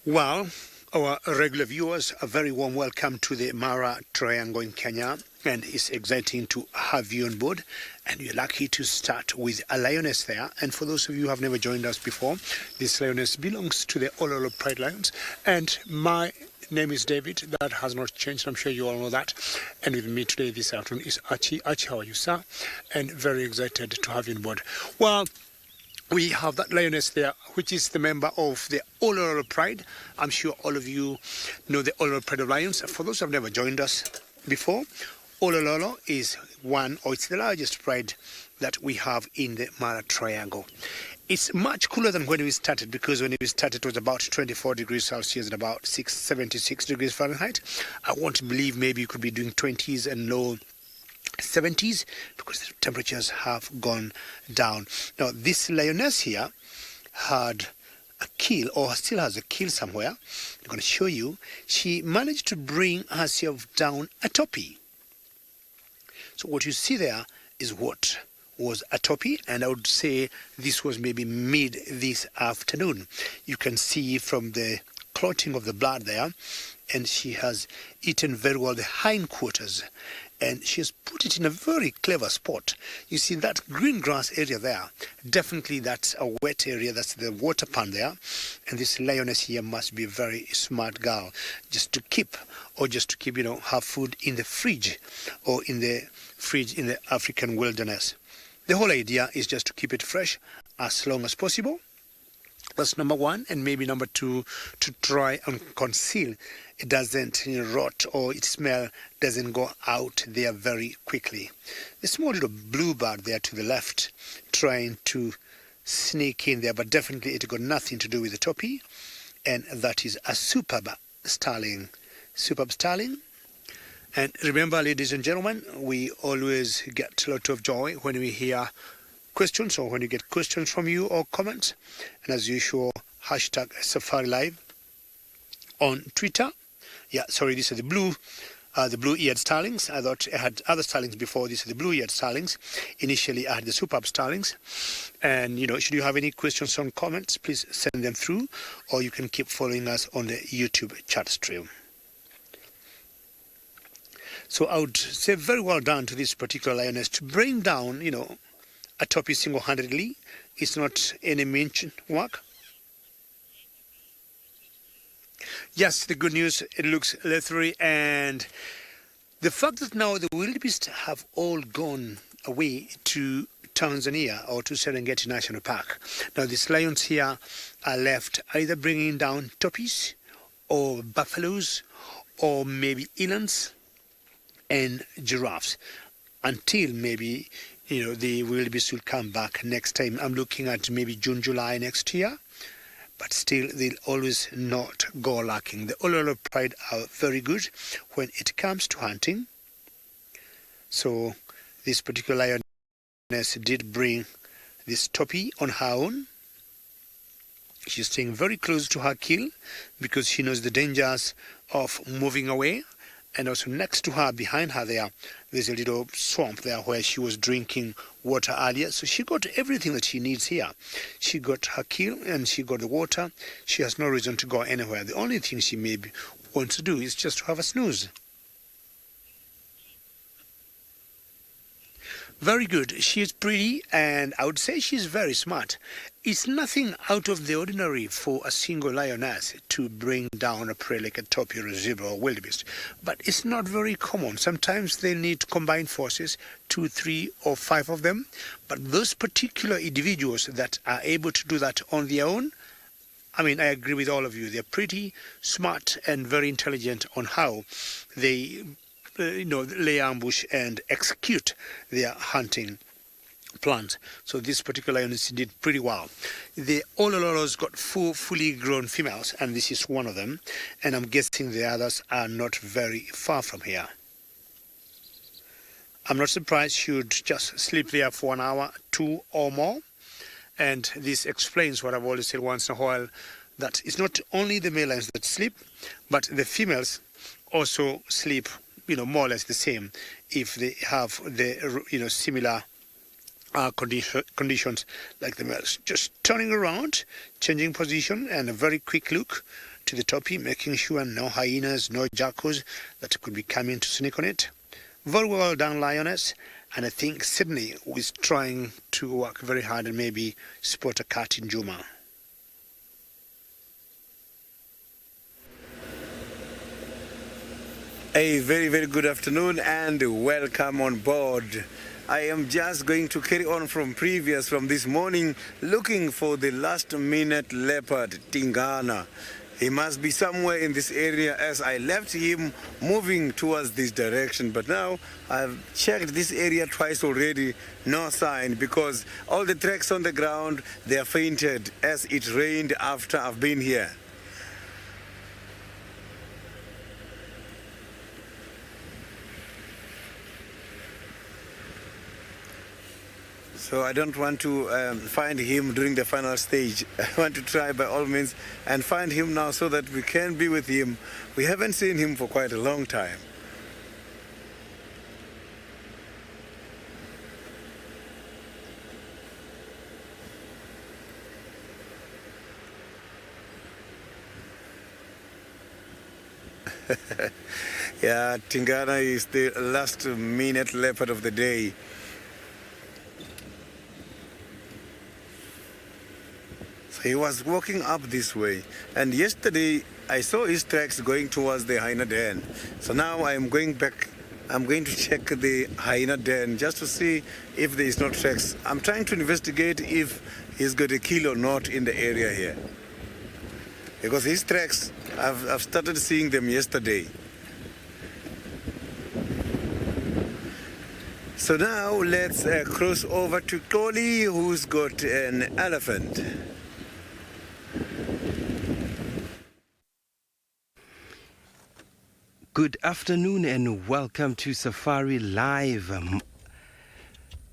Well, our regular viewers, a very warm welcome to the Mara Triangle in Kenya, and it's exciting to have you on board. And we're lucky to start with a lioness there. And for those of you who have never joined us before, this lioness belongs to the Ololo Pride Lions. And my name is David. That has not changed. I'm sure you all know that. And with me today this afternoon is Archie. Archie, how are you, sir? And very excited to have you on board. Well, we have that lioness there, which is the member of the Ololo Pride. I'm sure all of you know the Ololo Pride of Lions. For those who have never joined us before, Ololo is it's the largest pride that we have in the Mara Triangle. It's much cooler than when we started, because when we started it was about 24 degrees Celsius and about 76 degrees Fahrenheit. I want to believe maybe you could be doing 20s and low 70s because the temperatures have gone down. Now, this lioness here had a kill, or still has a kill somewhere. I'm going to show you. She managed to bring herself down a topi. So what you see there is what was a topi, and I would say this was maybe mid this afternoon. You can see from the clotting of the blood there, and she has eaten very well the hindquarters, and she has put it in a very clever spot. You see that green grass area there, definitely that's a wet area, that's the water pond there, and this lioness here must be a very smart girl, just to keep her food in the fridge, or in the fridge in the African wilderness. The whole idea is just to keep it fresh as long as possible. That's number one. And maybe number two, to try and conceal it doesn't rot, or its smell doesn't go out there very quickly. The small little blue bird there to the left trying to sneak in there, but definitely it got nothing to do with the topi. And that is a superb starling. And remember, ladies and gentlemen, we always get a lot of joy when we hear questions, or when you get questions from you or comments. And as usual, hashtag Safari Live on Twitter. Yeah, sorry, these are the blue-eared starlings. I thought I had other starlings before. These are the blue-eared starlings. Initially, I had the superb starlings. And, should you have any questions or comments, please send them through, or you can keep following us on the YouTube chat stream. So I would say very well done to this particular lioness to bring down, a topi single-handedly. It's not any mean work. Yes, the good news, it looks leathery, and the fact that now the wildebeest have all gone away to Tanzania, or to Serengeti National Park. Now these lions here are left either bringing down topis, or buffaloes, or maybe elands and giraffes, until maybe the wildebeest will come back next time. I'm looking at maybe June, July next year, but still they'll always not go lacking. The Ololo Pride are very good when it comes to hunting. So this particular lioness did bring this topi on her own. She's staying very close to her kill because she knows the dangers of moving away. And also next to her, behind her there's a little swamp there where she was drinking water earlier. So she got everything that she needs here. She got her kill and she got the water. She has no reason to go anywhere. The only thing she maybe wants to do is just to have a snooze. Very good. She is pretty, and I would say she's very smart. It's nothing out of the ordinary for a single lioness to bring down a prey like a topi or a zebra or wildebeest, but it's not very common. Sometimes they need to combine forces, 2, 3, or 5 of them, but those particular individuals that are able to do that on their own, I agree with all of you. They're pretty smart and very intelligent on how they lay ambush and execute their hunting plans. So this particular lioness did pretty well. The Olololos got 4 fully grown females, and this is one of them, and I'm guessing the others are not very far from here. I'm not surprised she would just sleep there for 1 hour, 2 or more, and this explains what I've always said once in a while, that it's not only the male lions that sleep, but the females also sleep more or less the same if they have the similar conditions like the males. Just turning around, changing position, and a very quick look to the topi, making sure no hyenas, no jackals that could be coming to sneak on it. Very well done, Lioness. And I think Sydney was trying to work very hard and maybe spot a cat in Juma. A very, very good afternoon and welcome on board. I am just going to carry on from this morning, looking for the last minute leopard, Tingana. He must be somewhere in this area as I left him moving towards this direction. But now I've checked this area twice already, no sign, because all the tracks on the ground, they are fainted as it rained after I've been here. So I don't want to find him during the final stage. I want to try by all means and find him now so that we can be with him. We haven't seen him for quite a long time. Yeah, Tingana is the last minute leopard of the day. He was walking up this way, and yesterday I saw his tracks going towards the hyena den. So now I'm going back. I'm going to check the hyena den just to see if there is no tracks. I'm trying to investigate if he's got a kill or not in the area here, because his tracks, I've started seeing them yesterday. So now let's cross over to Koli, who's got an elephant. Good afternoon and welcome to Safari Live.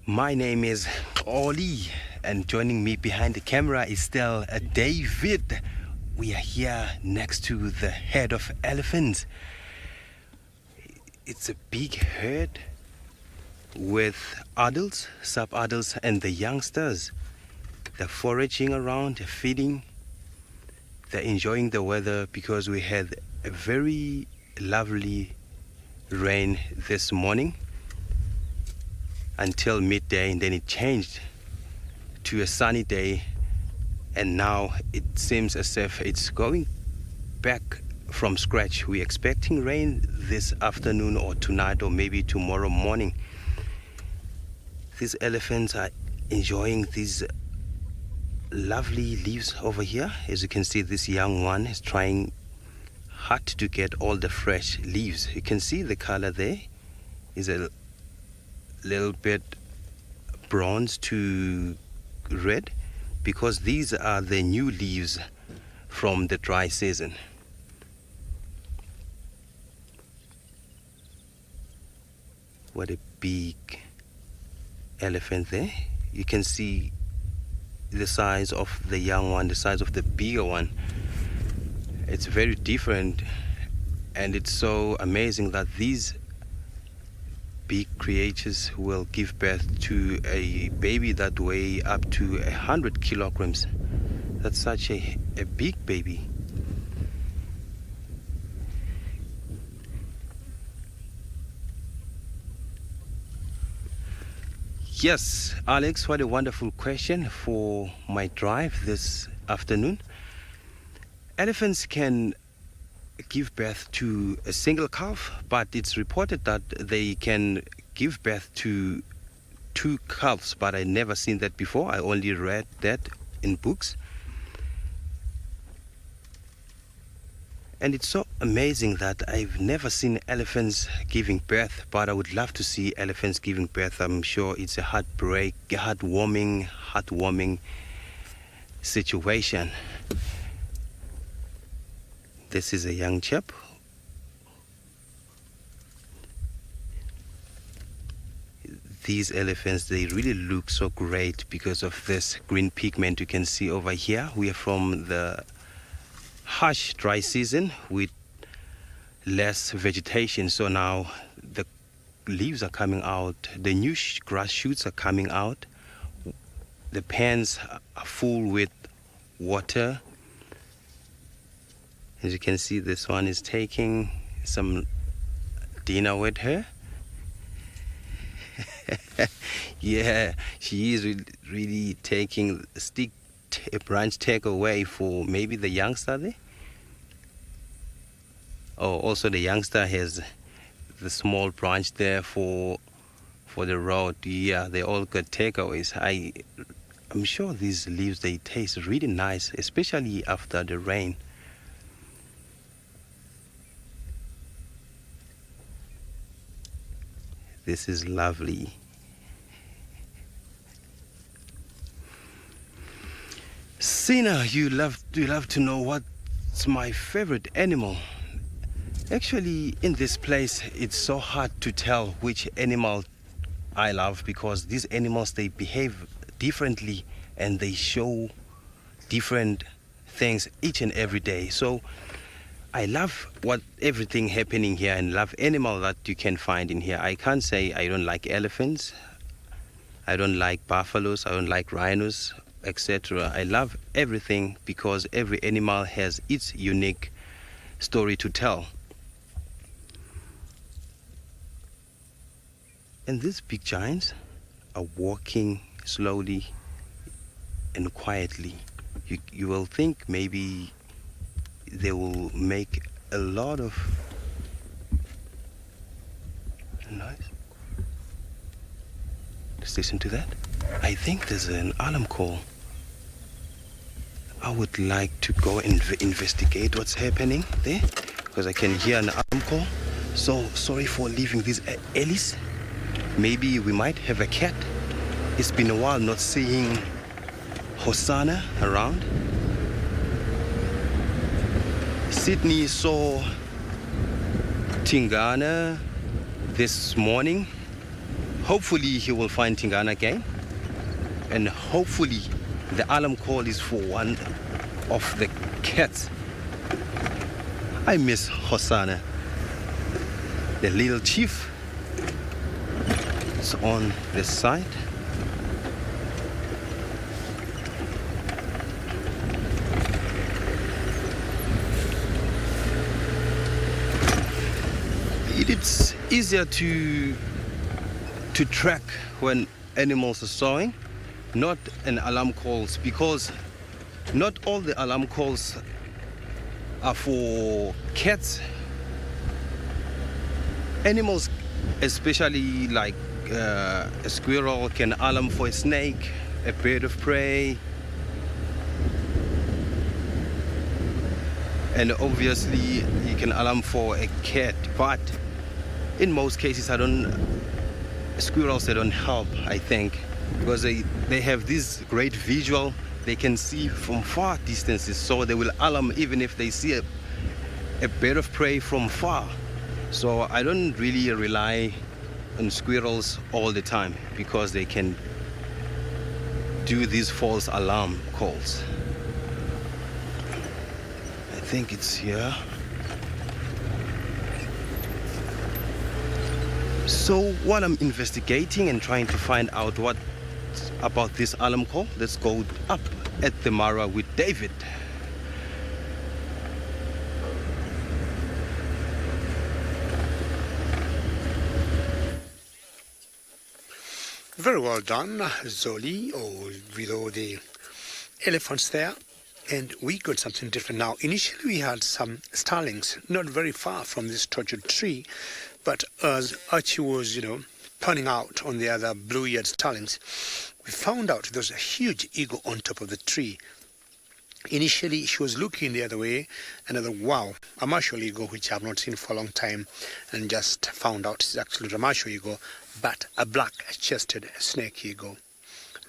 My name is Oli and joining me behind the camera is still David. We are here next to the herd of elephants. It's a big herd with adults, sub-adults and the youngsters. They're foraging around, they're feeding. They're enjoying the weather because we had a very lovely rain this morning until midday, and then it changed to a sunny day, and now it seems as if it's going back from scratch. We're expecting rain this afternoon or tonight or maybe tomorrow morning. These elephants are enjoying these lovely leaves over here. As you can see, this young one is trying hard to get all the fresh leaves. You can see the color there is a little bit bronze to red because these are the new leaves from the dry season. What a big elephant there. You can see the size of the young one, the size of the bigger one. It's very different, and it's so amazing that these big creatures will give birth to a baby that weigh up to 100 kilograms. That's such a big baby. Yes, Alex, what a wonderful question for my drive this afternoon. Elephants can give birth to a single calf, but it's reported that they can give birth to two calves, but I never seen that before. I only read that in books. And it's so amazing that I've never seen elephants giving birth, but I would love to see elephants giving birth. I'm sure it's a heartwarming situation. This is a young chap. These elephants, they really look so great because of this green pigment you can see over here. We are from the harsh dry season with less vegetation, so now the leaves are coming out, the new grass shoots are coming out, the pans are full with water, As you can see, this one is taking some dinner with her. Yeah, she is really taking a branch take away for maybe the youngster there. Oh, also the youngster has the small branch there for the road. Yeah, they all got takeaways. I'm sure these leaves, they taste really nice, especially after the rain. This is lovely. Sina, you love to know what's my favorite animal. Actually, in this place, it's so hard to tell which animal I love, because these animals, they behave differently and they show different things each and every day. So I love everything happening here, and love animal that you can find in here. I can't say I don't like elephants, I don't like buffaloes, I don't like rhinos, etc. I love everything because every animal has its unique story to tell. And these big giants are walking slowly and quietly. You will think maybe they will make a lot of noise. Just listen to that. I think there's an alarm call. I would like to go and investigate what's happening there, because I can hear an alarm call. So sorry for leaving these alleys. Maybe we might have a cat. It's been a while not seeing Hosanna around. Sydney saw Tingana this morning. Hopefully he will find Tingana again. And hopefully the alarm call is for one of the cats. I miss Hosanna. The little chief is on this side. It's easier to track when animals are sawing, not an alarm calls, because not all the alarm calls are for cats. Animals, especially like a squirrel, can alarm for a snake, a bird of prey, and obviously you can alarm for a cat. But in most cases, squirrels, they don't help, I think, because they have this great visual. They can see from far distances, so they will alarm even if they see a bird of prey from far. So I don't really rely on squirrels all the time, because they can do these false alarm calls. I think it's here. So while I'm investigating and trying to find out what about this alarm call, let's go up at the Mara with David. Very well done, Zoli, with all the elephants there. And we got something different now. Initially, we had some starlings not very far from this tortured tree, but as Archie was, pointing out on the other blue-eared starlings, we found out there was a huge eagle on top of the tree. Initially, she was looking the other way, and I thought, wow, a martial eagle, which I have not seen for a long time, and just found out it's actually a martial eagle, but a black-chested snake eagle.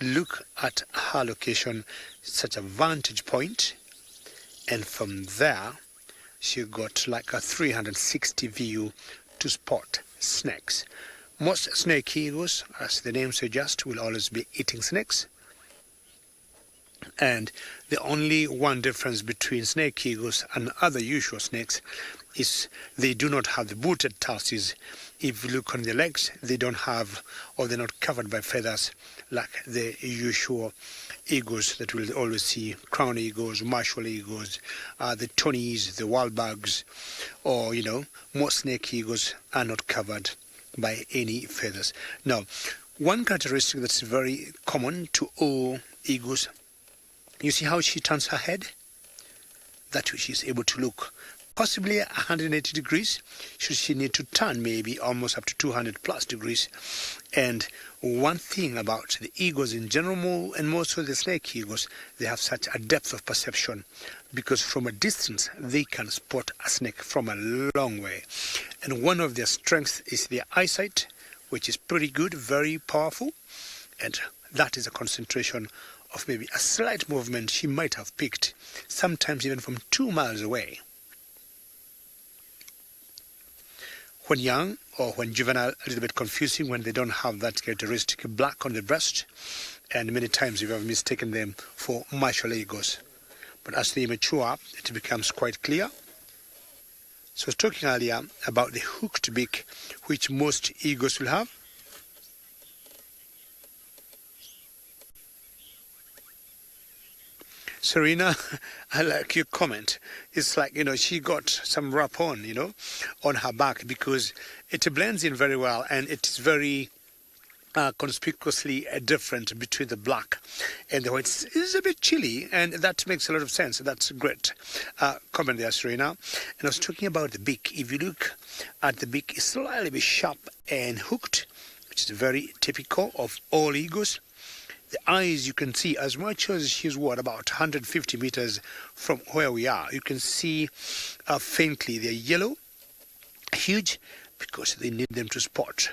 Look at her location, such a vantage point, and from there, she got like a 360 view to spot snakes. Most snake eagles, as the name suggests, will always be eating snakes. And the only one difference between snake eagles and other usual snakes is they do not have the booted tarsi if you look on their legs, they don't have, or they're not covered by feathers like the usual eagles that we'll always see, crown eagles, martial eagles, the tonis, the wild bugs, or, most snake eagles are not covered by any feathers. Now, one characteristic that's very common to all eagles, you see how she turns her head? That way she's able to look possibly 180 degrees, should she need to turn maybe almost up to 200 plus degrees. And one thing about the eagles in general, and most of the snake eagles, they have such a depth of perception, because from a distance they can spot a snake from a long way. And one of their strengths is their eyesight, which is pretty good, very powerful, and that is a concentration of maybe a slight movement she might have picked, sometimes even from 2 miles away. When young or when juvenile, a little bit confusing when they don't have that characteristic black on the breast, and many times you have mistaken them for martial eagles. But as they mature, it becomes quite clear. So I was talking earlier about the hooked beak, which most eagles will have. Serena, I like your comment. It's like, she got some wrap on, on her back, because it blends in very well, and it is very conspicuously different between the black and the white. It's a bit chilly, and that makes a lot of sense. That's a great comment there, Serena. And I was talking about the beak. If you look at the beak, it's slightly bit sharp and hooked, which is very typical of all eagles. The eyes, you can see, as much as she's about 150 meters from where we are, you can see faintly they're yellow, huge, because they need them to spot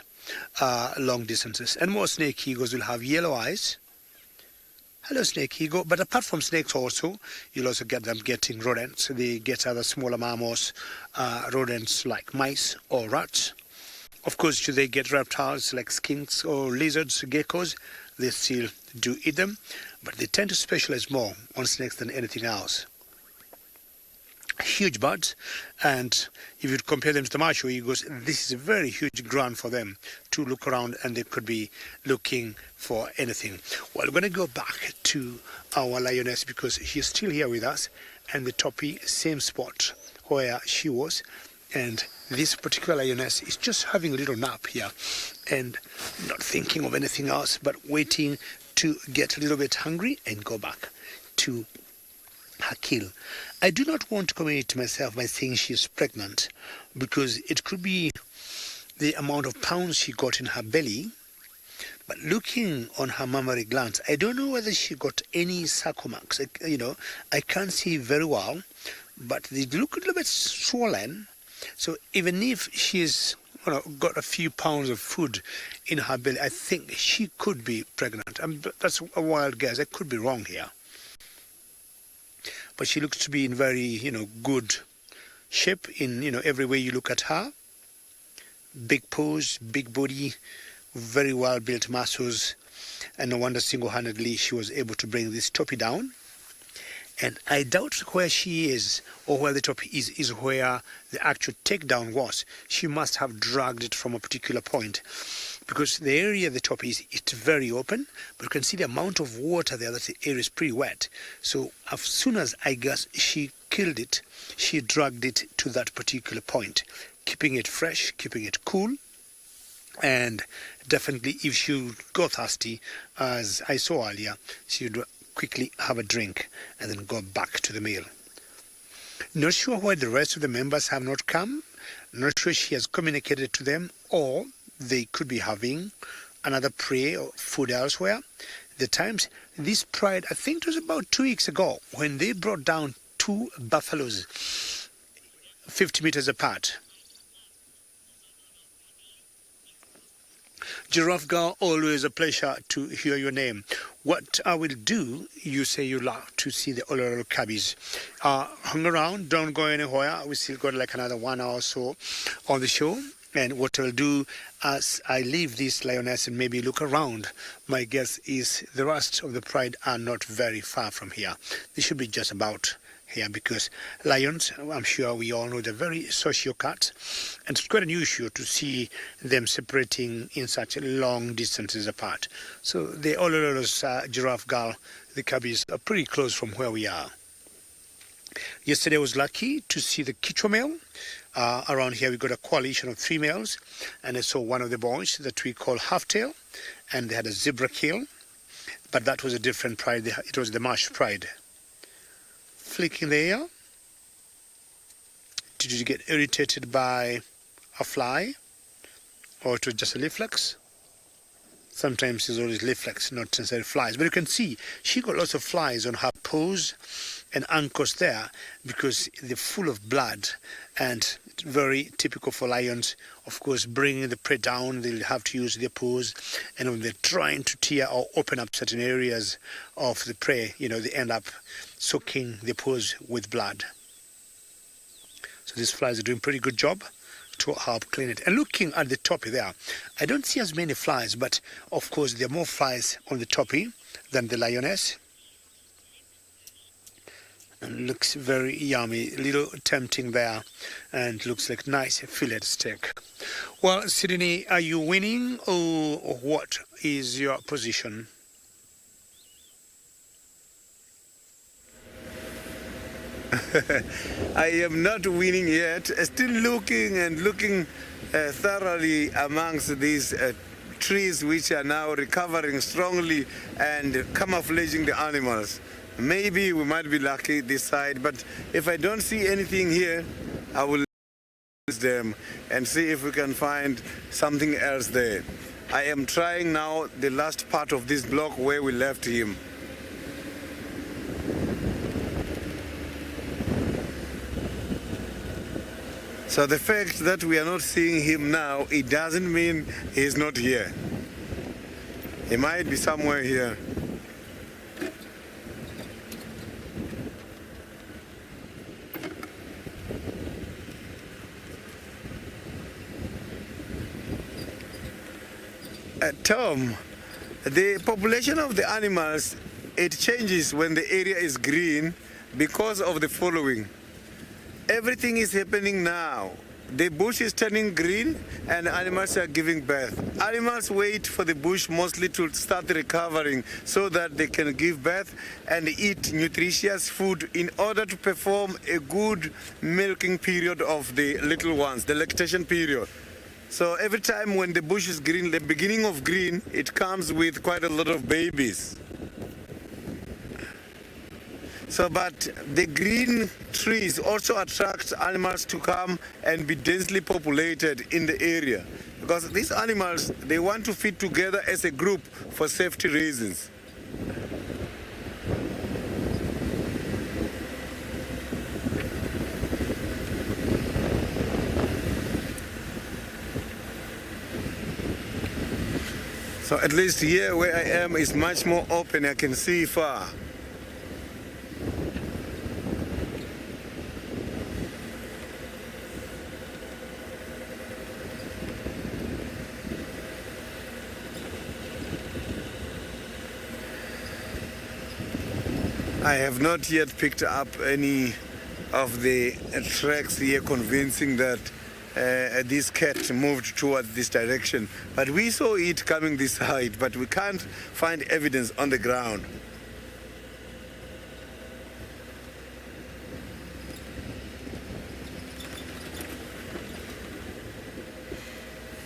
long distances. And most snake eagles will have yellow eyes. Hello, snake eagle. But apart from snakes also, you'll also get them getting rodents. They get other smaller mammals, rodents like mice or rats. Of course, should they get reptiles like skinks or lizards, geckos, they still do eat them, but they tend to specialize more on snakes than anything else. Huge birds, and if you compare them to the martial eagles, this is a very huge ground for them to look around, and they could be looking for anything. Well, we're going to go back to our lioness because she's still here with us, and the topi, same spot where she was, and this particular lioness is just having a little nap here and not thinking of anything else but waiting to get a little bit hungry and go back to her kill. I do not want to commit myself by saying she's pregnant, because it could be the amount of pounds she got in her belly, but looking on her mammary glands, I don't know whether she got any circle marks. I can't see very well, but they look a little bit swollen. So even if she's got a few pounds of food in her belly, I think she could be pregnant. That's a wild guess. I could be wrong here. But she looks to be in very, good shape in, every way you look at her. Big pose, big body, very well-built muscles. And no wonder single-handedly she was able to bring this topi down. And I doubt where she is, or where the topi is where the actual takedown was. She must have dragged it from a particular point, because the area the topi is, it's very open, but you can see the amount of water there, that the area is pretty wet. So as soon as I guess she killed it, she dragged it to that particular point, keeping it fresh, keeping it cool. And definitely if she got thirsty, as I saw earlier, she would quickly have a drink and then go back to the meal. Not sure why the rest of the members have not come. Not sure she has communicated to them, or they could be having another prey or food elsewhere. The times, this pride, I think it was about 2 weeks ago, when they brought down 2 buffaloes 50 meters apart. Giraffe Girl, always a pleasure to hear your name. What I will do, you say you love to see the Olororo cabbies. Hang around, don't go anywhere. We still got like another 1 hour or so on the show. And what I'll do as I leave this lioness and maybe look around, my guess is the rest of the pride are not very far from here. They should be just about here, because lions, I'm sure we all know, they're very social cats, and it's quite unusual to see them separating in such long distances apart. So the Olololo's giraffe girl, the cubbies, are pretty close from where we are. Yesterday I was lucky to see the Kichwa male. Around here we got a coalition of 3 males, and I saw one of the boys that we call half-tail, and they had a zebra kill, but that was a different pride. It was the marsh pride. Flicking the air. Did you get irritated by a fly, or it was just a leaf flex? Sometimes it's always leaf flex, not necessarily flies. But you can see she got lots of flies on her paws and ankles there, because they're full of blood, and very typical for lions. Of course, bringing the prey down, they'll have to use their paws, and when they're trying to tear or open up certain areas of the prey, they end up soaking their paws with blood. So these flies are doing a pretty good job to help clean it. And looking at the topi there, I don't see as many flies, but of course there are more flies on the topi than the lioness. And looks very yummy, a little tempting there, and looks like nice fillet steak. Well, Sydney, are you winning, or what is your position? I am not winning yet. Still looking thoroughly amongst these trees, which are now recovering strongly and camouflaging the animals. Maybe we might be lucky this side, but if I don't see anything here, I will use them and see if we can find something else there. I am trying now the last part of this block where we left him. So the fact that we are not seeing him now, it doesn't mean he's not here. He might be somewhere here. Tom, the population of the animals, it changes when the area is green because of the following. Everything is happening now. The bush is turning green and animals are giving birth. Animals wait for the bush mostly to start recovering so that they can give birth and eat nutritious food in order to perform a good milking period of the little ones, the lactation period. So every time when the bush is green, the beginning of green, it comes with quite a lot of babies. So, but the green trees also attract animals to come and be densely populated in the area, because these animals, they want to feed together as a group for safety reasons. So at least here where I am is much more open, I can see far. I have not yet picked up any of the tracks here convincing that this cat moved towards this direction. But we saw it coming this side, but we can't find evidence on the ground.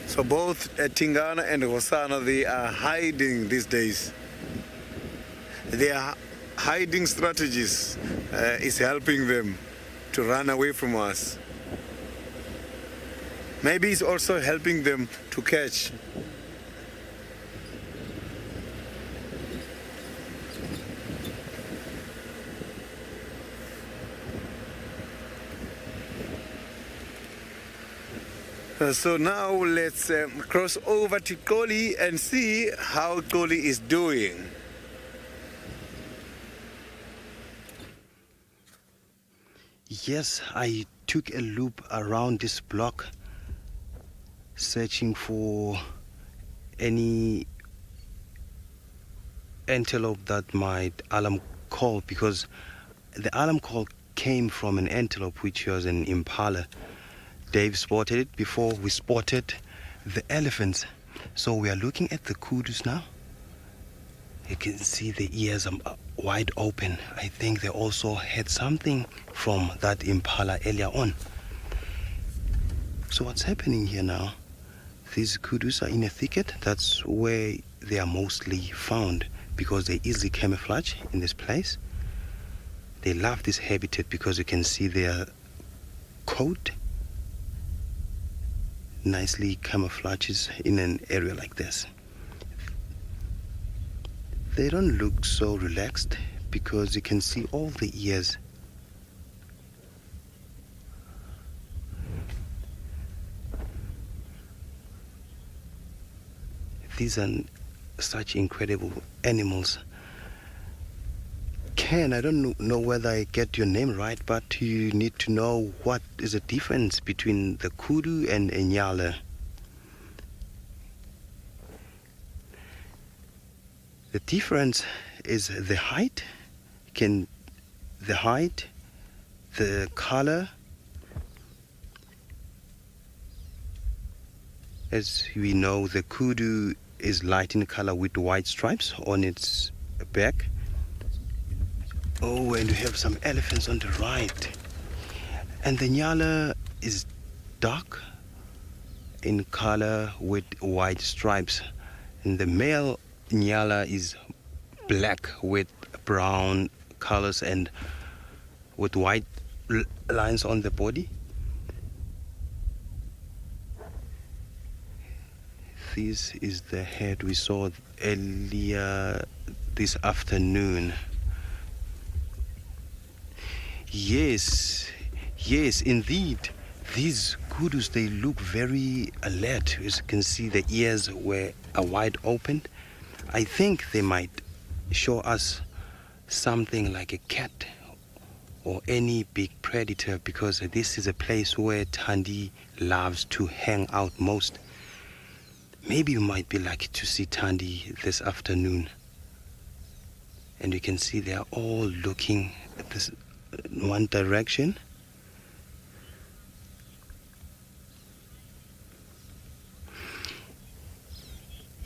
So both Tingana and Hosana, they are hiding these days. Their hiding strategies is helping them to run away from us. Maybe it's also helping them to catch. So now let's cross over to Koli and see how Koli is doing. Yes, I took a loop around this block, searching for any antelope that might alarm call, because the alarm call came from an antelope, which was an impala. Dave spotted it before we spotted the elephants. So we are looking at the kudus now. You can see the ears are wide open. I think they also had something from that impala earlier on. So what's happening here now? These kudus are in a thicket. That's where they are mostly found because they easily camouflage in this place. They love this habitat because you can see their coat nicely camouflages in an area like this. They don't look so relaxed because you can see all the ears. These are such incredible animals. Ken, I don't know whether I get your name right, but you need to know what is the difference between the kudu and a nyala. The difference is the height, the color. As we know, the kudu is light in color with white stripes on its back. Oh, and we have some elephants on the right. And the nyala is dark in color with white stripes. And the male nyala is black with brown colors and with white lines on the body. This is the head we saw earlier this afternoon. Yes, indeed. These kudus, they look very alert. As you can see, the ears are wide open. I think they might show us something like a cat or any big predator, because this is a place where Thandi loves to hang out most. Maybe we might be lucky to see Thandi this afternoon. And you can see they are all looking at this one direction.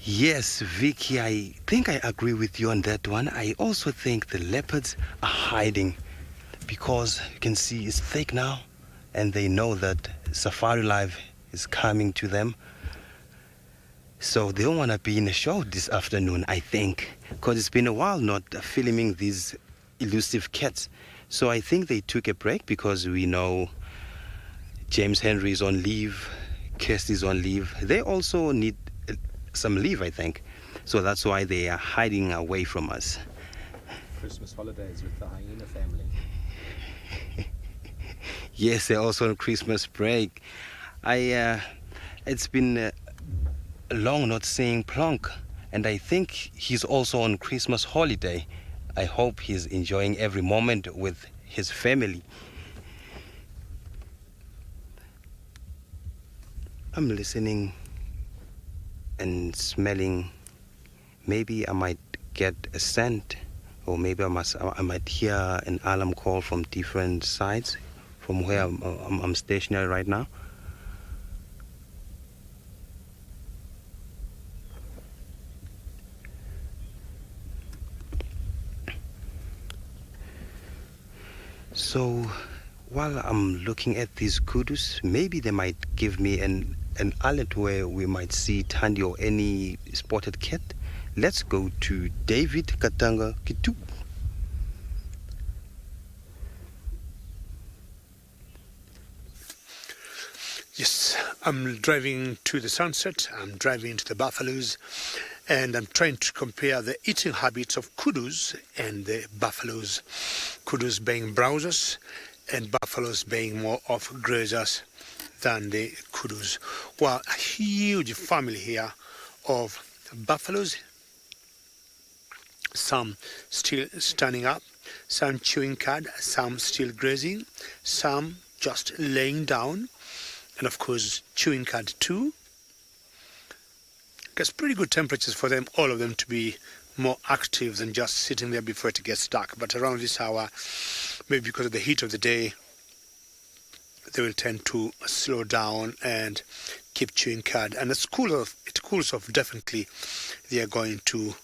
Yes, Vicky, I think I agree with you on that one. I also think the leopards are hiding because you can see it's thick now and they know that safari life is coming to them. So they don't want to be in a show this afternoon, I think, because it's been a while not filming these elusive cats. So I think they took a break because we know James Henry is on leave, Kirsty's on leave. They also need some leave, I think. So that's why they are hiding away from us. Christmas holidays with the hyena family. Yes, they're also on Christmas break. It's been long not seeing Plonk, and I think he's also on Christmas holiday. I hope he's enjoying every moment with his family. I'm listening and smelling. Maybe I might get a scent, or maybe I might hear an alarm call from different sides from where I'm stationary right now. So while I'm looking at these kudus, maybe they might give me an alert where we might see Thandi or any spotted cat. Let's go to David Katanga Kitu. Yes, I'm driving to the sunset, I'm driving to the buffaloes, and I'm trying to compare the eating habits of kudus and the buffaloes. Kudus being browsers and buffaloes being more of grazers than the kudus. Well, a huge family here of buffaloes, some still standing up, some chewing cud, some still grazing, some just laying down, and of course chewing cud too. It's pretty good temperatures for them, all of them, to be more active than just sitting there before it gets dark. But around this hour, maybe because of the heat of the day, they will tend to slow down and keep chewing cud. And it cools off, definitely they are going to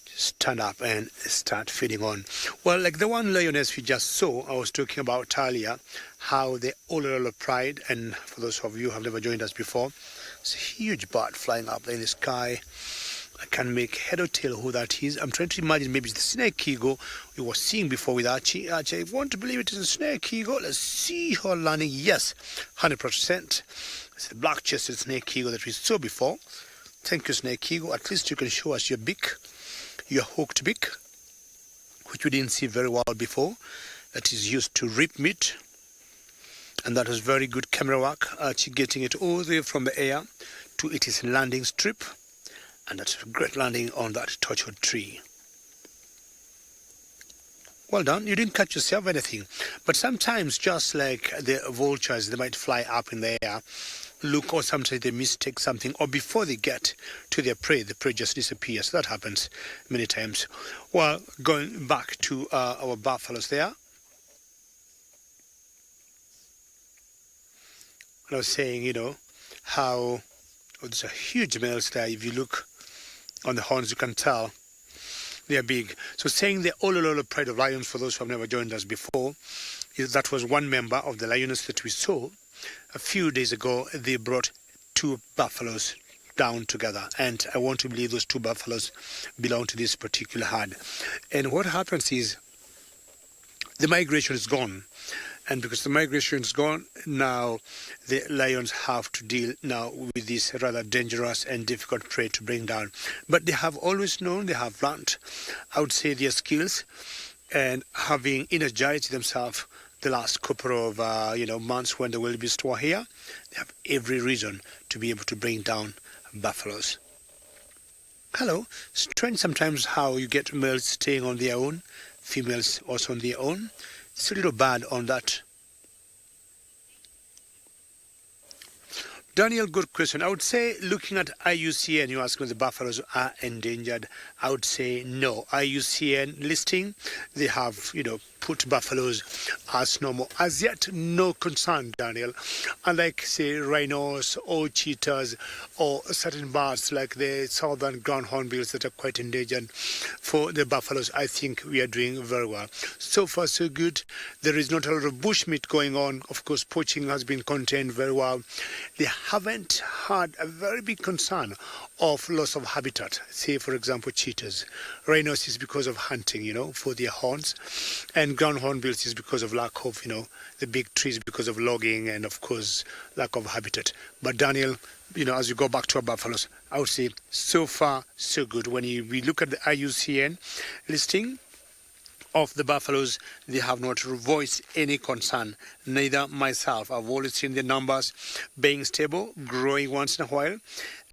stand up and start feeding on. Well, like the one lioness we just saw, I was talking about earlier, how the Olololo pride, and for those of you who have never joined us before, it's a huge bird flying up in the sky. I can't make head or tail who that is. I'm trying to imagine maybe it's the snake eagle we were seeing before with Archie. Archie, I want to believe it is a snake eagle. Let's see her landing. Yes, 100%. It's the black-chested snake eagle that we saw before. Thank you, snake eagle. At least you can show us your beak, your hooked beak, which we didn't see very well before. That is used to rip meat. And that was very good camera work. Archie getting it all the way from the air to its landing strip. And that's a great landing on that torchwood tree. Well done. You didn't catch yourself anything. But sometimes, just like the vultures, they might fly up in the air, look, or sometimes they mistake something, or before they get to their prey, the prey just disappears. That happens many times. Well, going back to our buffaloes there. I was saying, you know, how there's a huge males there. If you look on the horns, you can tell they are big. So saying the Olololo pride of lions, for those who have never joined us before, that was one member of the lioness that we saw. A few days ago, they brought 2 buffaloes down together. And I want to believe those 2 buffaloes belong to this particular herd. And what happens is the migration is gone. And because the migration is gone, now the lions have to deal now with this rather dangerous and difficult prey to bring down. But they have always known, they have learned, I would say, their skills, and having energized themselves the last couple of months when the wildebeest were here, they have every reason to be able to bring down buffaloes. Hello. Strange sometimes how you get males staying on their own, females also on their own. It's a little bad on that. Daniel, good question. I would say, looking at IUCN, you ask me the buffaloes are endangered. I would say no. IUCN listing, they have, put buffaloes as normal. As yet, no concern, Daniel. Unlike, say, rhinos or cheetahs or certain birds like the southern ground hornbills that are quite endangered, for the buffaloes, I think we are doing very well. So far, so good. There is not a lot of bushmeat going on. Of course, poaching has been contained very well. They haven't had a very big concern of loss of habitat. Say, for example, cheetahs. Rhinos is because of hunting, for their horns. And ground hornbills is because of lack of, the big trees because of logging and, of course, lack of habitat. But Daniel, as you go back to our buffaloes, I would say so far, so good. When we look at the IUCN listing of the buffaloes, they have not voiced any concern. Neither myself. I've always seen the numbers being stable, growing once in a while.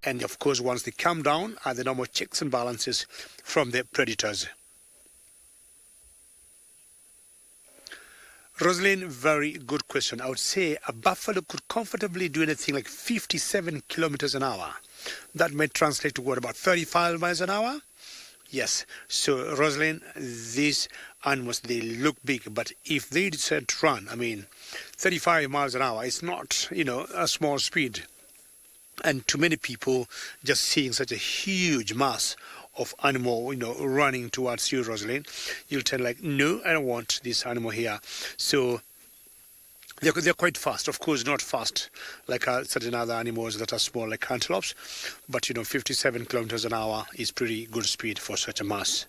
And of course, once they come down, are the normal checks and balances from the predators. Rosalind, very good question. I would say a buffalo could comfortably do anything like 57 kilometers an hour. That might translate to what, about 35 miles an hour? Yes. So, Rosalind, these animals, they look big, but if they decide to run, 35 miles an hour, it's not, a small speed. And to many people, just seeing such a huge mass of animal, running towards you, Rosalind, you'll tell like, no, I don't want this animal here. So they're quite fast. Of course, not fast like certain other animals that are small, like antelopes. But, 57 kilometers an hour is pretty good speed for such a mass.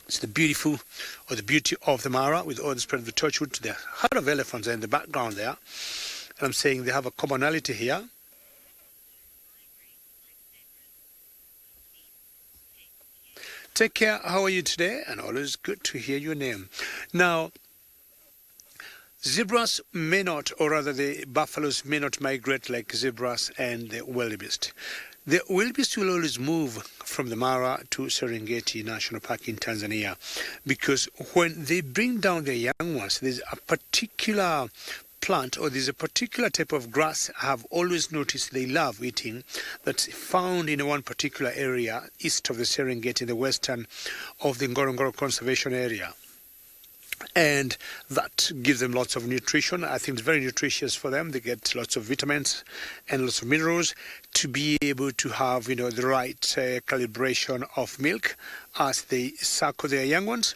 It's the beauty of the Mara with all the spread of the torchwood. The herd of elephants are in the background there. And I'm saying they have a commonality here. Take care. How are you today? And always good to hear your name. Now, zebras may not, or rather the buffaloes may not migrate like zebras and the wildebeest. The wildebeest will always move from the Mara to Serengeti National Park in Tanzania, because when they bring down their young ones, there's a particular plant, or there's a particular type of grass I have always noticed they love eating, that's found in one particular area east of the Serengeti, in the western of the Ngorongoro Conservation Area. and that gives them lots of nutrition. I think it's very nutritious for them. They get lots of vitamins and lots of minerals to be able to have, the right calibration of milk as they suckle their young ones.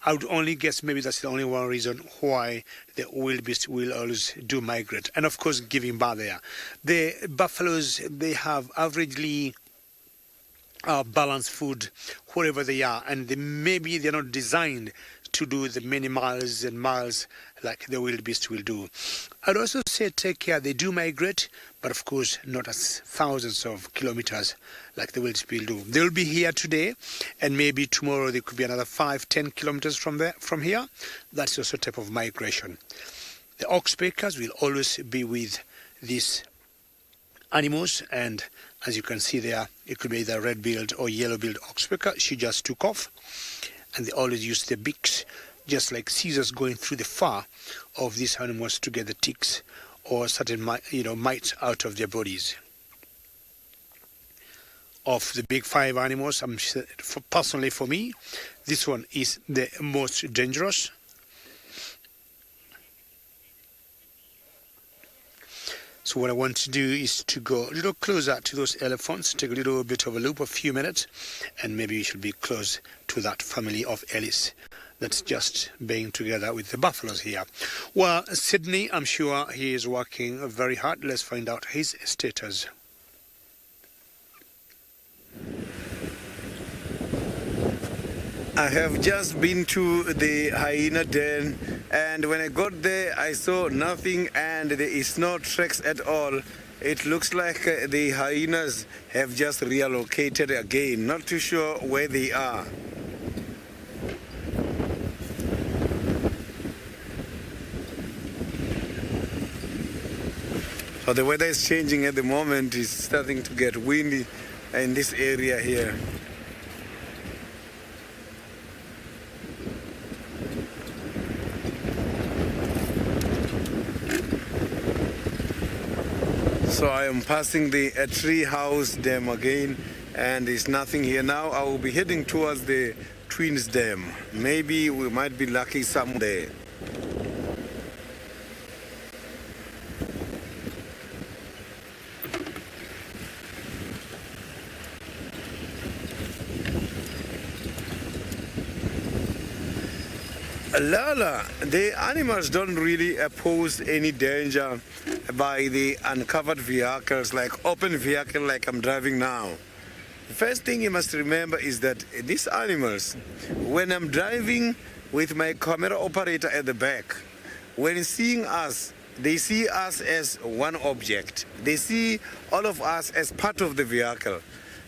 I would only guess maybe that's the only one reason why the wildebeest will always do migrate. And of course, giving birth there. The buffaloes, they have averagely balanced food wherever they are, and maybe they're not designed to do the many miles and miles like the wildebeest will do. I'd also say take care. They do migrate, but of course not as thousands of kilometers like the wildebeest will do. They will be here today, and maybe tomorrow they could be another 5-10 kilometers from here. That's also a type of migration. The oxpeckers will always be with these animals, and as you can see there, it could be either red-billed or yellow-billed oxpecker. She just took off, and they always use their beaks, just like scissors going through the fur of these animals to get the ticks or certain mites out of their bodies. Of the big 5 animals, personally for me, this one is the most dangerous. So what I want to do is to go a little closer to those elephants, take a little bit of a loop, a few minutes, and maybe we should be close to that family of Ellis that's just being together with the buffaloes here. Well, Sydney, I'm sure he is working very hard. Let's find out his status. I have just been to the hyena den, and when I got there I saw nothing, and there is no tracks at all. It looks like the hyenas have just reallocated again. Not too sure where they are. So the weather is changing at the moment. It's starting to get windy in this area here. So I am passing the tree house dam again, and there's nothing here now. I will be heading towards the twins dam. Maybe we might be lucky someday. Lala, the animals don't really pose any danger by the uncovered vehicles, like open vehicle like I'm driving now. The first thing you must remember is that these animals, when I'm driving with my camera operator at the back, when seeing us, they see us as one object. They see all of us as part of the vehicle.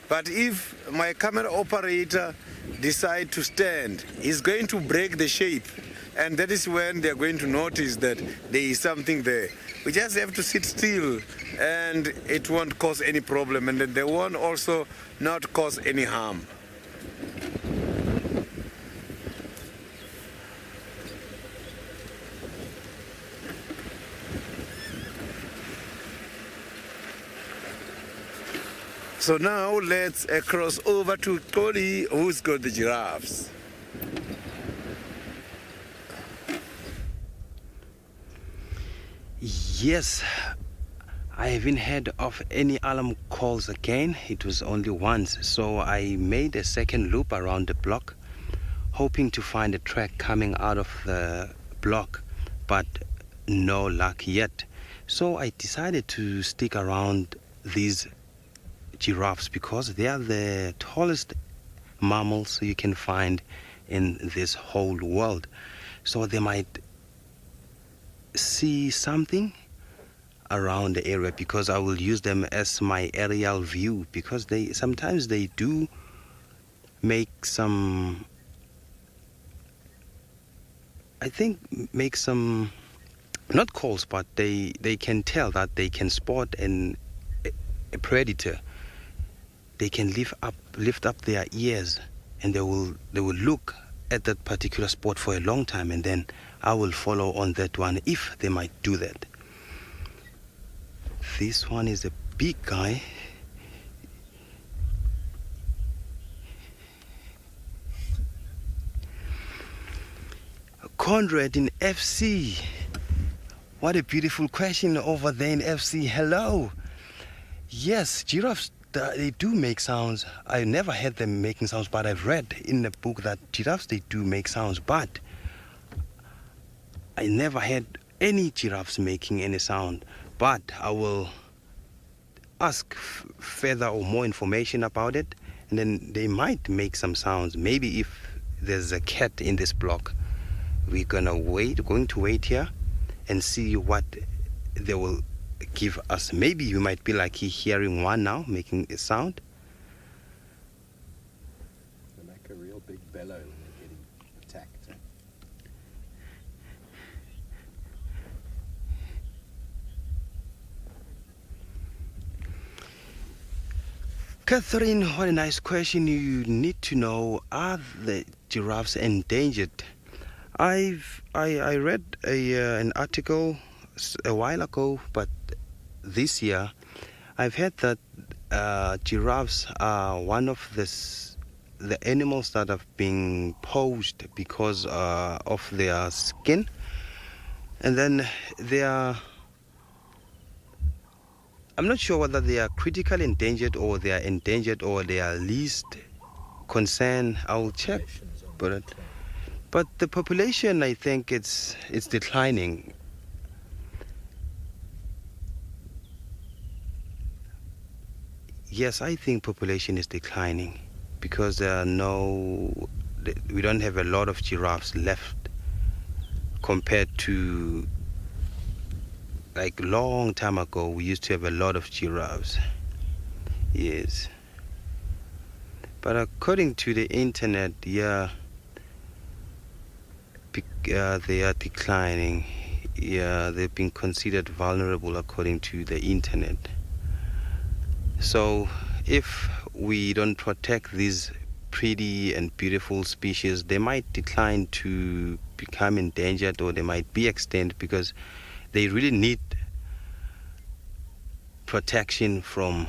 But if my camera operator decide to stand, he's going to break the shape, and that is when they're going to notice that there is something there. We just have to sit still, and it won't cause any problem, and they won't also not cause any harm. So now let's cross over to Tony, who's got the giraffes. Yes, I haven't heard of any alarm calls again. It was only once, so I made a second loop around the block, hoping to find a track coming out of the block, but no luck yet. So I decided to stick around these giraffes because they are the tallest mammals you can find in this whole world. So they might see something around the area, because I will use them as my aerial view, because sometimes they do make some, not calls, but they can tell that they can spot a predator. They can lift up their ears, and they will look at that particular spot for a long time, and then I will follow on that one if they might do that. This one is a big guy. Conrad in FC. What a beautiful question over there in FC. Hello. Yes, giraffes, they do make sounds. I never had them making sounds, but I've read in the book that giraffes, they do make sounds, but I never had any giraffes making any sound. But I will ask further or more information about it, and then they might make some sounds. Maybe if there's a cat in this block, we're going to wait here and see what they will give us. Maybe you might be like hearing one now making a sound. They make a real big bellow when they're getting attacked. Catherine, what a nice question. You need to know, are the giraffes endangered? I read an article a while ago, but this year I've heard that giraffes are one of the animals that have been posed because of their skin, and then I'm not sure whether they are critically endangered or they are endangered or they are least concern. I'll check, but the population, I think it's declining. Yes, I think population is declining because we don't have a lot of giraffes left compared to like long time ago. We used to have a lot of giraffes. Yes. But according to the internet, yeah, they are declining. Yeah, they've been considered vulnerable according to the internet. So if we don't protect these pretty and beautiful species, they might decline to become endangered, or they might be extinct, because they really need protection from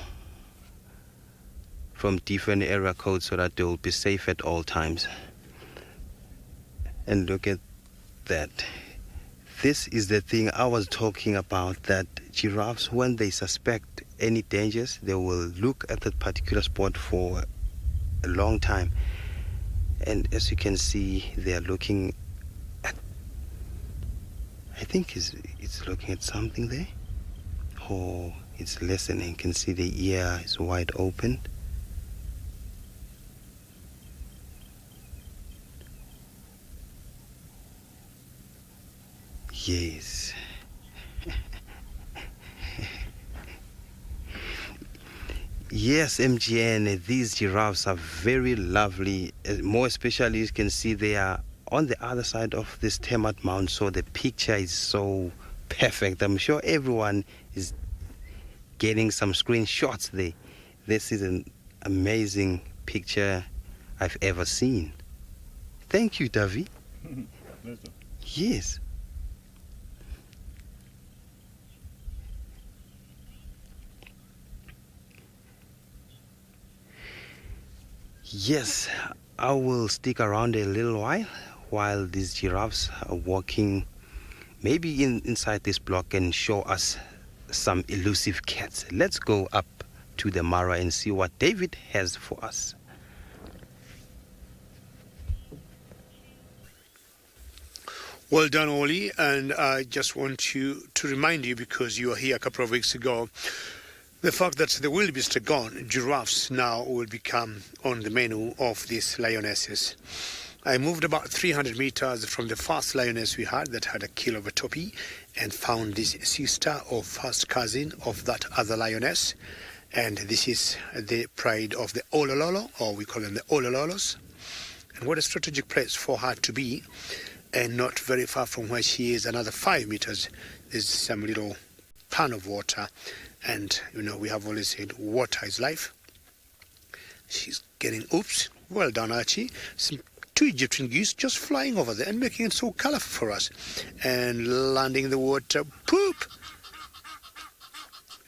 different area codes so that they will be safe at all times. And look at that. This is the thing I was talking about, that giraffes, when they suspect any dangers, they will look at that particular spot for a long time. And as you can see, they are looking at, I think it's looking at something there. Or it's listening. You can see the ear is wide open. Yes. Yes, MGN, these giraffes are very lovely. More especially, you can see they are on the other side of this termite mound, so the picture is so perfect. I'm sure everyone is getting some screenshots there. This is an amazing picture I've ever seen. Thank you, Davi. Yes. Yes, I will stick around a little while these giraffes are walking, maybe inside this block, and show us some elusive cats. Let's go up to the Mara and see what David has for us. Well done, Oli, and I just want to remind you, because you were here a couple of weeks ago, the fact that the wildebeest are gone, giraffes now will become on the menu of these lionesses. I moved about 300 meters from the first lioness we had that had a kill of a topi, and found this sister or first cousin of that other lioness. And this is the pride of the Olololo, or we call them the Olololos. And what a strategic place for her to be, and not very far from where she is, another 5 meters, there's some little pan of water. And, we have always said water is life. She's getting, oops, well done, Archie. Some 2 Egyptian geese just flying over there and making it so colorful for us. And landing in the water, poop!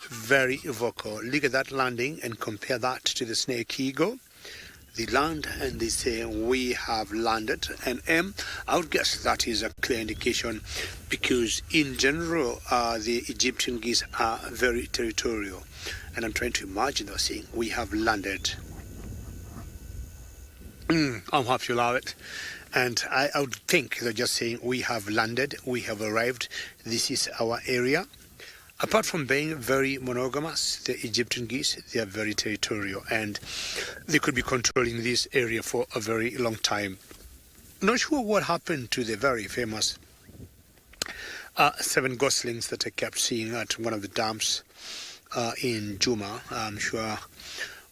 Very vocal. Look at that landing and compare that to the snake eagle. the land and they say we have landed, and I would guess that is a clear indication, because in general the Egyptian geese are very territorial, and I'm trying to imagine they're saying we have landed. I'm happy you love it. And I would think they're just saying we have landed, we have arrived, this is our area. Apart from being very monogamous, the Egyptian geese, they are very territorial, and they could be controlling this area for a very long time. Not sure what happened to the very famous 7 goslings that I kept seeing at one of the dams in Juma. I'm sure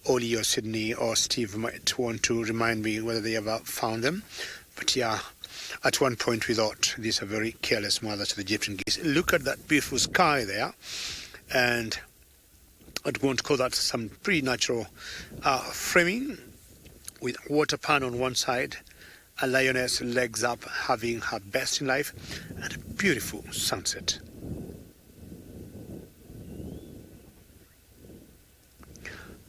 Oli or Sydney or Steve might want to remind me whether they ever found them. But yeah, at one point we thought these are very careless mothers to the Egyptian geese. Look at that beautiful sky there, and I'd want to call that some pretty natural framing, with water pan on one side, a lioness legs up having her best in life, and a beautiful sunset.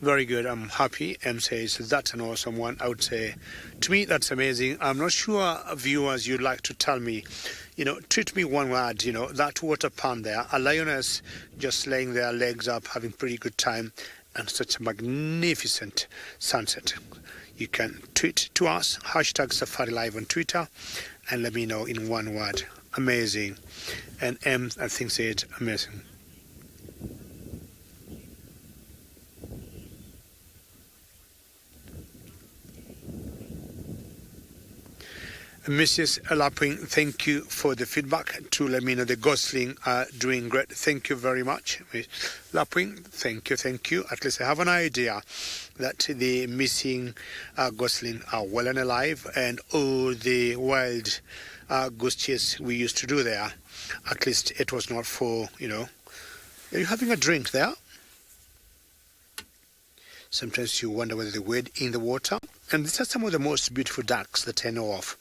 Very good. I'm happy. M says that's an awesome one. I would say, to me, that's amazing. I'm not sure, viewers, you'd like to tell me, treat me one word, that water pan there, a lioness just laying their legs up, having pretty good time, and such a magnificent sunset. You can tweet to us, #SafariLive on Twitter, and let me know in one word. Amazing. And M, I think, said amazing. Mrs. Lapwing, thank you for the feedback to let me know the gosling are doing great. Thank you very much. Ms. Lapwing, thank you. At least I have an idea that the missing gosling are well and alive, and all the wild goose chase we used to do there, at least it was not for, Are you having a drink there? Sometimes you wonder whether they wade in the water. And these are some of the most beautiful ducks that I know of.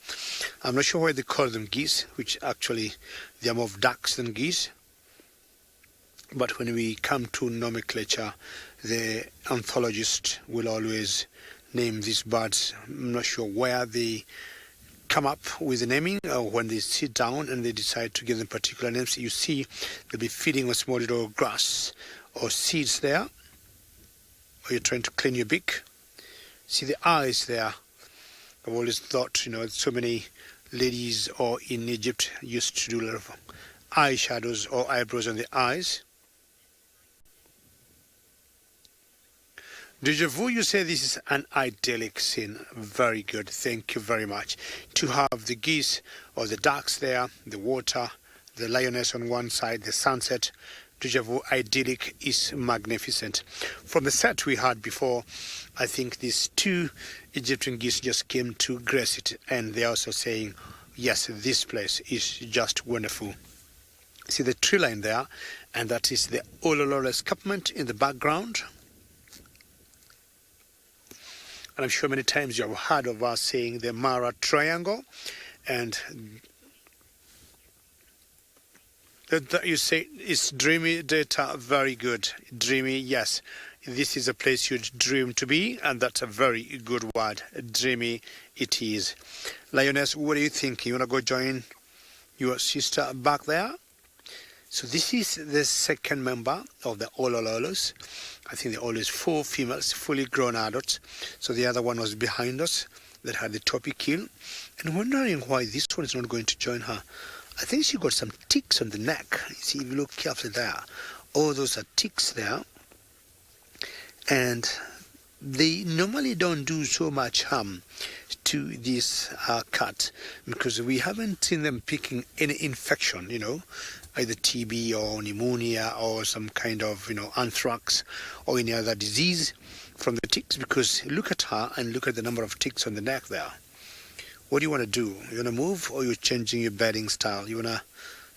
I'm not sure why they call them geese, which actually they are more of ducks than geese. But when we come to nomenclature, the anthologist will always name these birds. I'm not sure where they come up with the naming, or when they sit down and they decide to give them particular names. You see, they'll be feeding on small little grass or seeds there. Or you're trying to clean your beak. See the eyes there. I've always thought, so many ladies or in Egypt used to do a lot of eyeshadows or eyebrows on the eyes. Deja vu, you say this is an idyllic scene. Very good. Thank you very much. To have the geese or the ducks there, the water, the lioness on one side, the sunset. Deja vu, idyllic is magnificent. From the set we had before, I think these 2 Egyptian geese just came to grace it, and they're also saying, yes, this place is just wonderful. See the tree line there, and that is the Olololo escarpment in the background. And I'm sure many times you have heard of us saying the Mara Triangle, and that you say is dreamy data. Very good. Dreamy, yes. This is a place you'd dream to be, and that's a very good word. Dreamy it is. Lioness, what do you think? You want to go join your sister back there? So this is the second member of the Olololos. I think there are always 4 females, fully grown adults. So the other one was behind us that had the topi kill. And wondering why this one is not going to join her. I think she got some ticks on the neck. You see, if you look carefully there, all those are ticks there. And they normally don't do so much harm to this cat, because we haven't seen them picking any infection, either TB or pneumonia or some kind of, anthrax or any other disease from the ticks, because look at her and look at the number of ticks on the neck there. What do you want to do? You want to move, or you're changing your bedding style? You want to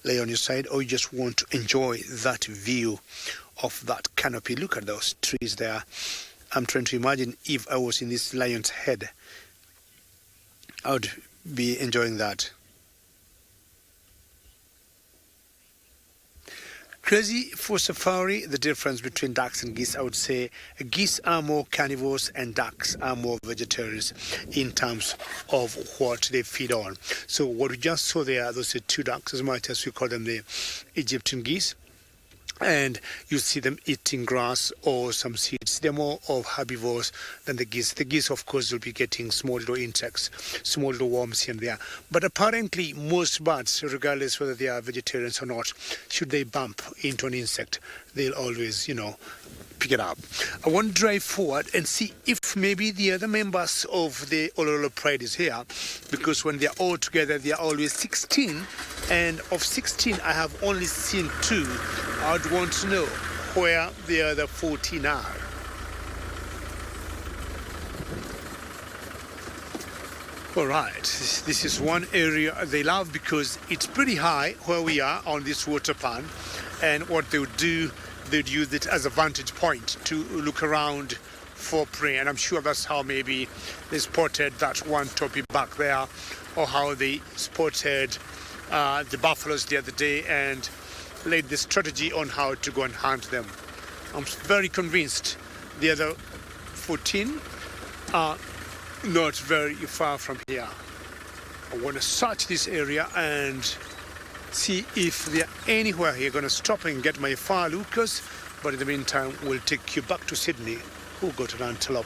lay on your side, or you just want to enjoy that view of that canopy? Look at those trees there. I'm trying to imagine if I was in this lion's head, I would be enjoying that. Crazy for safari, the difference between ducks and geese, I would say geese are more carnivores and ducks are more vegetarians in terms of what they feed on. So what we just saw there, those are two ducks, as much as we call them the Egyptian geese. And you see them eating grass or some seeds. They're more of herbivores than the geese. The geese, of course, will be getting small little insects, small little worms here and there. But apparently, most birds, regardless whether they are vegetarians or not, should they bump into an insect, they'll always, pick it up. I want to drive forward and see if maybe the other members of the Ololo Pride is here, because when they're all together, they are always 16, and of 16, I have only seen 2. I'd want to know where the other 14 are. All right, this is one area they love because it's pretty high where we are on this water pan, and what they would do, they'd use it as a vantage point to look around for prey, and I'm sure that's how maybe they spotted that one topi back there, or how they spotted the buffaloes the other day and laid the strategy on how to go and hunt them. I'm very convinced the other 14 are not very far from here. I want to search this area and see if they're anywhere here. Going to stop and get my fire Lucas, but in the meantime we'll take you back to Sydney, who got an antelope.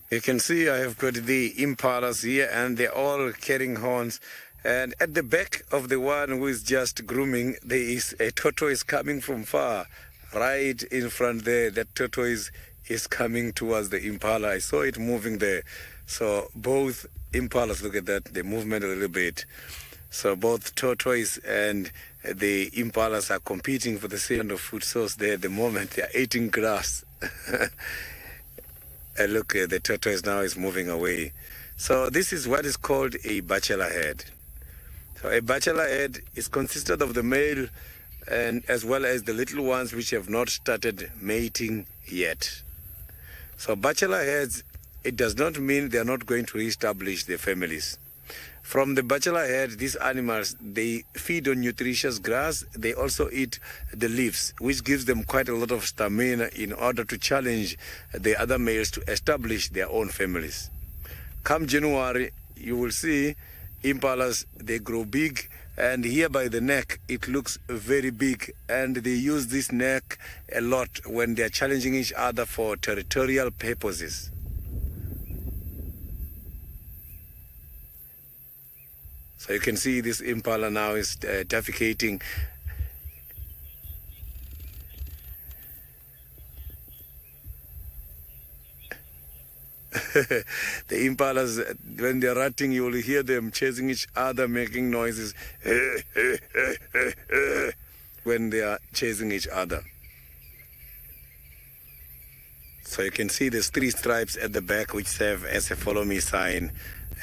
You can see I have got the impalas here, and they're all carrying horns. And at the back of the one who is just grooming, there is a tortoise coming from far, right in front there. That tortoise is coming towards the impala. I saw it moving there. So both impalas, look at that, the movement a little bit. So both tortoise and the impalas are competing for the same kind of food source there at the moment. They are eating grass. And look, the tortoise now is moving away. So this is what is called a bachelor head. So a bachelor head is consisted of the male and as well as the little ones which have not started mating yet. So bachelor heads, it does not mean they are not going to reestablish their families. From the bachelor head, these animals, they feed on nutritious grass. They also eat the leaves, which gives them quite a lot of stamina in order to challenge the other males to establish their own families. Come January, you will see impalas, they grow big, and here by the neck, it looks very big, and they use this neck a lot when they are challenging each other for territorial purposes. So you can see this impala now is defecating. The impalas, when they're rutting, you will hear them chasing each other, making noises when they are chasing each other. So you can see there's 3 stripes at the back which serve as a follow me sign.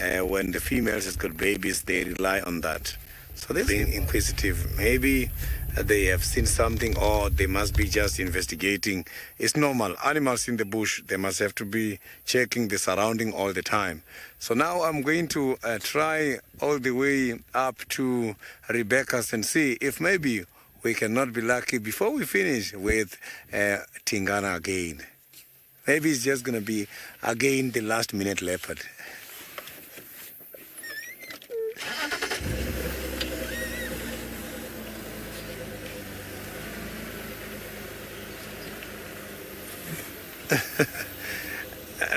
When the females has got babies, they rely on that. So they're being inquisitive. Maybe they have seen something, or they must be just investigating. It's normal. Animals in the bush, they must have to be checking the surrounding all the time. So now I'm going to try all the way up to Rebecca's and see if maybe we cannot be lucky before we finish with Tingana again. Maybe it's just going to be again the last minute leopard.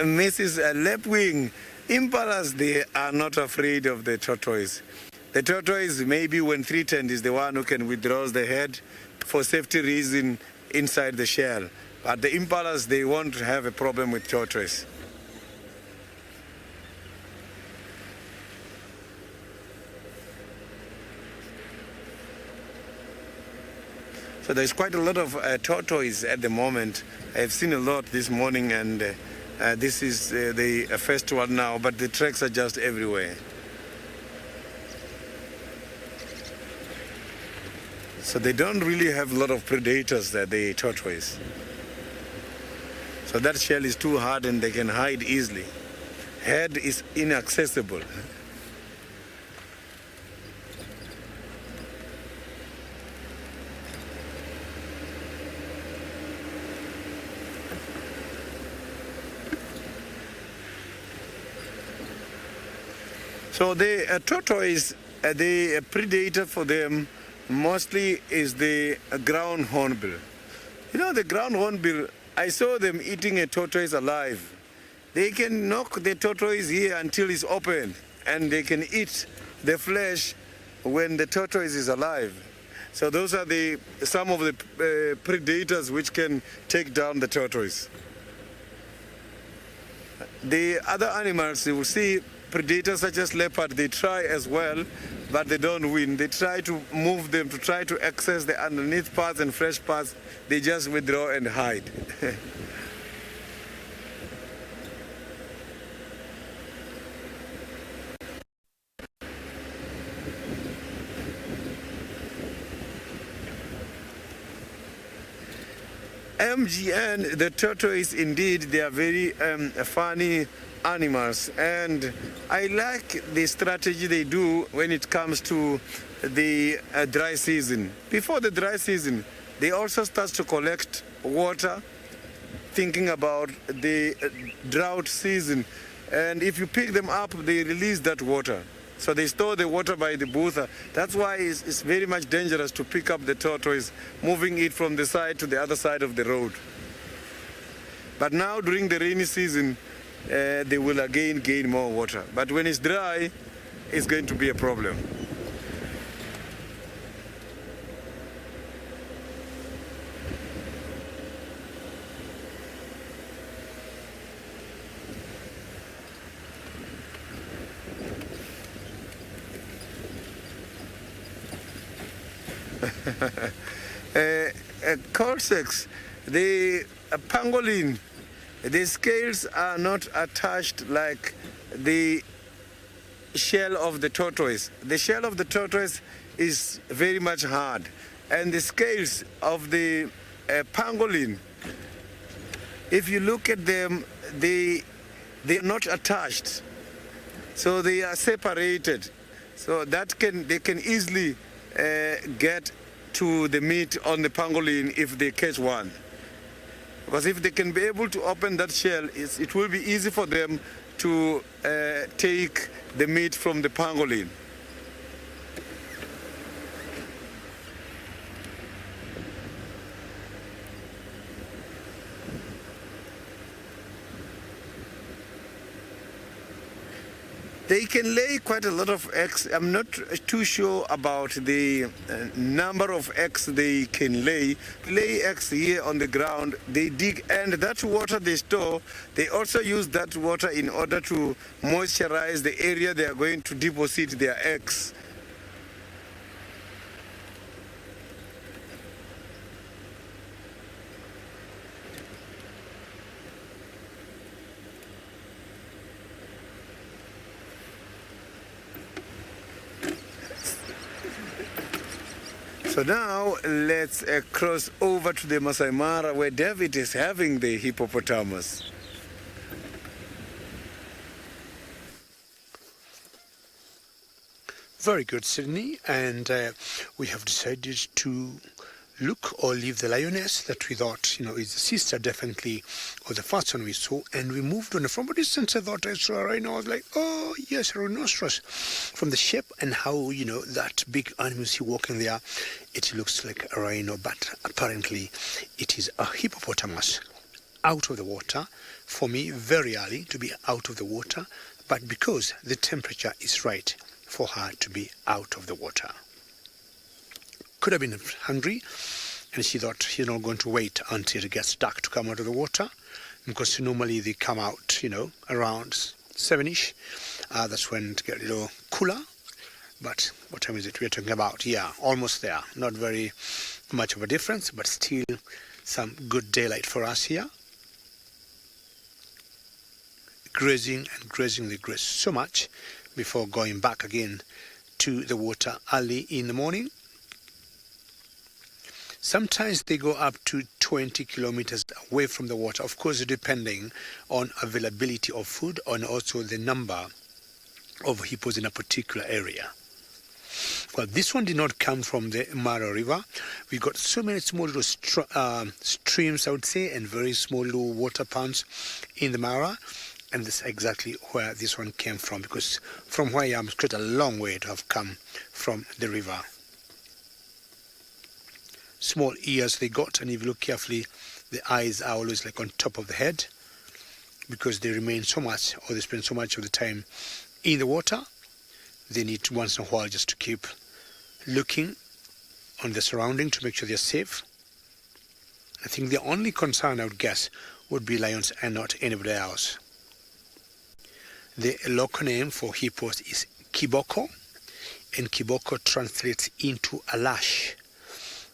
Mrs. Lapwing, impalas, they are not afraid of the tortoise. The tortoise, maybe when threatened, is the one who can withdraw the head for safety reason inside the shell. But the impalas, they won't have a problem with tortoise. So there's quite a lot of tortoise at the moment. I've seen a lot this morning, and this is the first one now, but the tracks are just everywhere. So they don't really have a lot of predators, the tortoise. So that shell is too hard and they can hide easily. Head is inaccessible. So the tortoise, the predator for them mostly is the ground hornbill. You know, the ground hornbill, I saw them eating a tortoise alive. They can knock the tortoise here until it's open, and they can eat the flesh when the tortoise is alive. So those are some of the predators which can take down the tortoise. The other animals, you will see predators such as leopard, they try as well, but they don't win. They try to move them, to try to access the underneath parts and fresh parts. They just withdraw and hide. MGN, the tortoise, indeed, they are very funny animals, and I like the strategy they do when it comes to the dry season. Before the dry season, they also start to collect water, thinking about the drought season, and if you pick them up, they release that water. So they store the water by the booth. That's why it's very much dangerous to pick up the tortoise, moving it from the side to the other side of the road. But now during the rainy season, they will again gain more water. But when it's dry, it's going to be a problem. Cortex, the pangolin, the scales are not attached like the shell of the tortoise. The shell of the tortoise is very much hard, and the scales of the pangolin, if you look at them, they're not attached, so they are separated. So they can easily get to the meat on the pangolin if they catch one. Because if they can be able to open that shell, it will be easy for them to take the meat from the pangolin. They can lay quite a lot of eggs. I'm not too sure about the number of eggs they can lay. Lay eggs here on the ground, they dig, and that water they store, they also use that water in order to moisturize the area they are going to deposit their eggs. So now let's cross over to the Maasai Mara where David is having the hippopotamus. Very good, Sydney, and we have decided to look or leave the lioness that we thought, is the sister definitely, or the first one we saw, and we moved on. From a distance I thought I saw a rhino. I was like, oh yes, a rhinoceros. From the shape and how, that big animal you see walking there, it looks like a rhino, but apparently it is a hippopotamus out of the water. For me, very early to be out of the water, but because the temperature is right for her to be out of the water. Could have been hungry, and she thought she's not going to wait until it gets dark to come out of the water, because normally they come out, around 7ish. That's when it gets a little cooler. But what time is it we're talking about? Yeah, almost there. Not very much of a difference, but still some good daylight for us here. Grazing and grazing, they graze so much before going back again to the water early in the morning. Sometimes they go up to 20 kilometers away from the water, of course depending on availability of food and also the number of hippos in a particular area. Well, this one did not come from the Mara River. We got so many small little streams, I would say, and very small little water ponds in the Mara. And this is exactly where this one came from, because from where I am, it's quite a long way to have come from the river. Small ears they got, and if you look carefully, the eyes are always like on top of the head, because they remain so much, or they spend so much of the time in the water. They need to, once in a while, just to keep looking on the surrounding to make sure they're safe. I think the only concern, I would guess, would be lions and not anybody else. The local name for hippos is kiboko, and kiboko translates into a lash.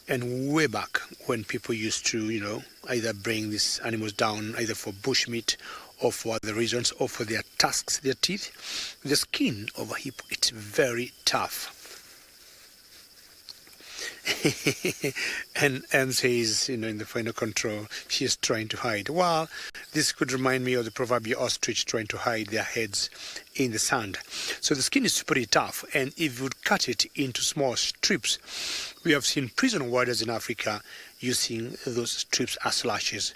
And way back when people used to, either bring these animals down either for bushmeat or for other reasons, or for their tusks, their teeth, the skin of a hippo, it's very tough. and says, in the final control, she is trying to hide. Well, this could remind me of the proverbial ostrich trying to hide their heads in the sand. So the skin is pretty tough, and if you would cut it into small strips, we have seen prison warders in Africa using those strips as slashes,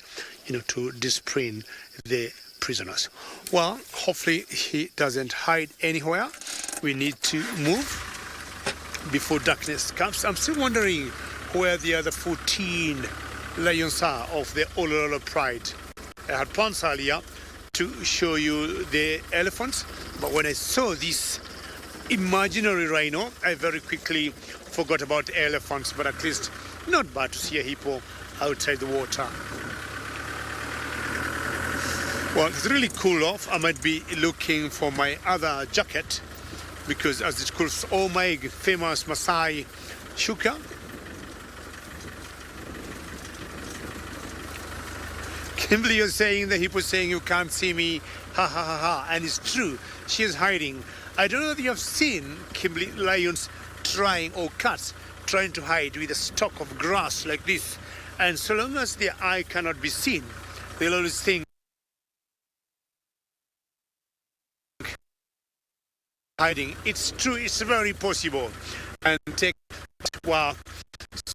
to discipline the prisoners. Well, hopefully he doesn't hide anywhere. We need to move before darkness comes. I'm still wondering where the other 14 lions are of the Olololo pride. I had plans earlier to show you the elephants, but when I saw this imaginary rhino, I very quickly forgot about the elephants, but at least not bad to see a hippo outside the water. Well, it's really cool off. I might be looking for my other jacket, because as it cools, oh my famous Maasai shuka. Kimberly is saying, the hippo saying, you can't see me, ha ha ha ha, and it's true, she is hiding. I don't know if you have seen Kimberly lions trying, or cats trying to hide with a stalk of grass like this, and so long as their eye cannot be seen, they'll always think hiding. It's true, it's very possible. And take, wow,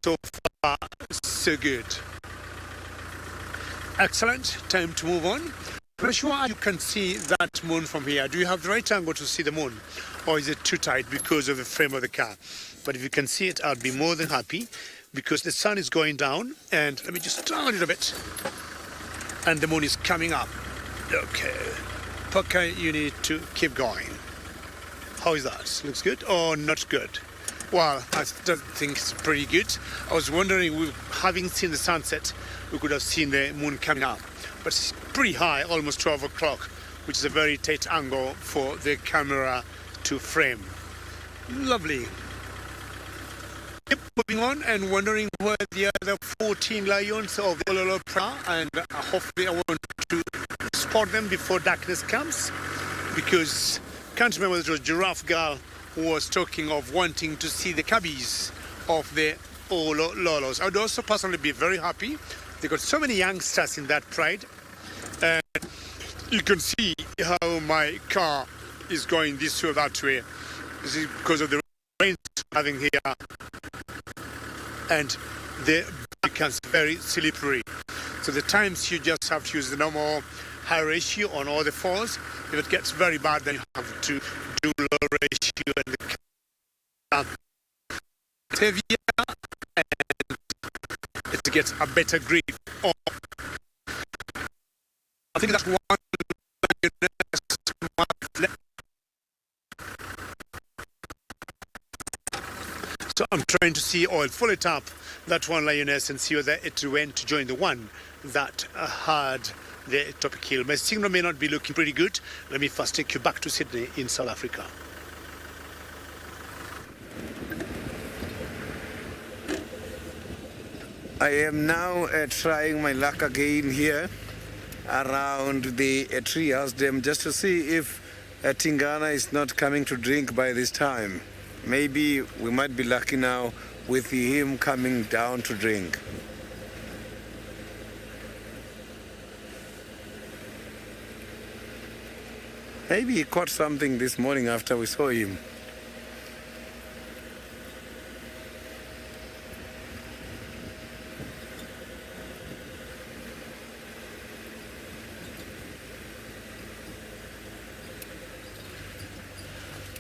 so far so good. Excellent, time to move on. I'm sure you can see that moon from here. Do you have the right angle to see the moon, or is it too tight because of the frame of the car? But if you can see it, I'll be more than happy, because the sun is going down, and let me just turn a little bit, and the moon is coming up. Okay, Parker, you need to keep going. How is that? Looks good or not good? Well, I don't think it's pretty good. I was wondering, having seen the sunset, we could have seen the moon coming up. But it's pretty high, almost 12 o'clock, which is a very tight angle for the camera to frame. Lovely. Keep moving on and wondering where the other 14 lions of the Olololo are, and hopefully I want to spot them before darkness comes, because can't remember whether it was Giraffe Girl who was talking of wanting to see the cubbies of the Olololos. I would also personally be very happy. They got so many youngsters in that pride. And you can see how my car is going this way or that way. This is because of the rain having here. And the becomes very slippery. So the times you just have to use the normal high ratio on all the falls. If it gets very bad, then you have to do low ratio and the car heavier, and to get a better grip on. I think that's one. So I'm trying to see, or I'll follow it up, that one lioness, and see whether it went to join the one that had the topi kill. My signal may not be looking pretty good. Let me first take you back to Sydney in South Africa. I am now trying my luck again here around the treehouse dam, just to see if Tingana is not coming to drink by this time. Maybe we might be lucky now with him coming down to drink. Maybe he caught something this morning after we saw him.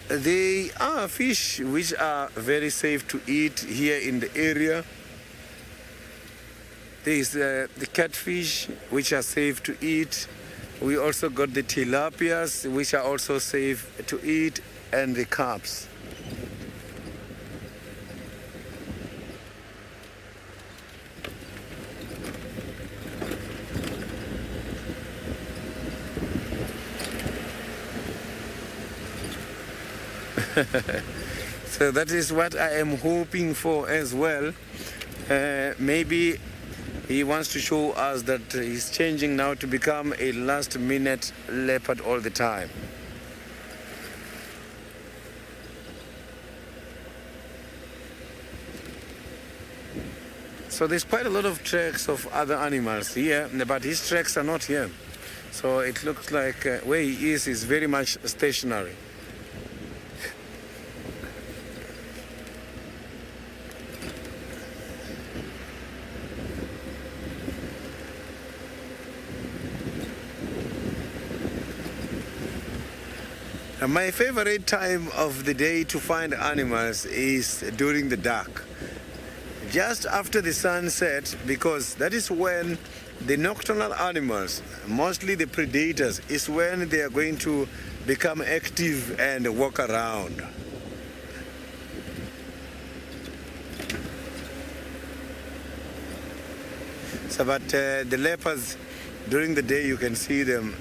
They are fish which are very safe to eat here in the area. There is the catfish which are safe to eat. We also got the tilapias which are also safe to eat, and the carps. So that is what I am hoping for as well. Maybe he wants to show us that he's changing now to become a last-minute leopard all the time. So there's quite a lot of tracks of other animals here, but his tracks are not here. So it looks like where he is very much stationary. My favorite time of the day to find animals is during the dark. Just after the sunset, because that is when the nocturnal animals, mostly the predators, is when they are going to become active and walk around. So, but the leopards, during the day you can see them.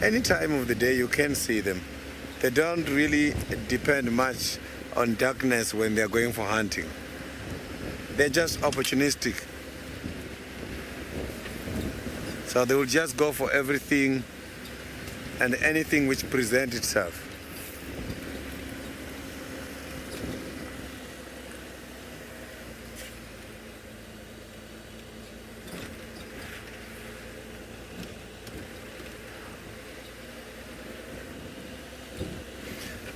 Any time of the day you can see them. They don't really depend much on darkness when they're going for hunting. They're just opportunistic. So they will just go for everything and anything which presents itself.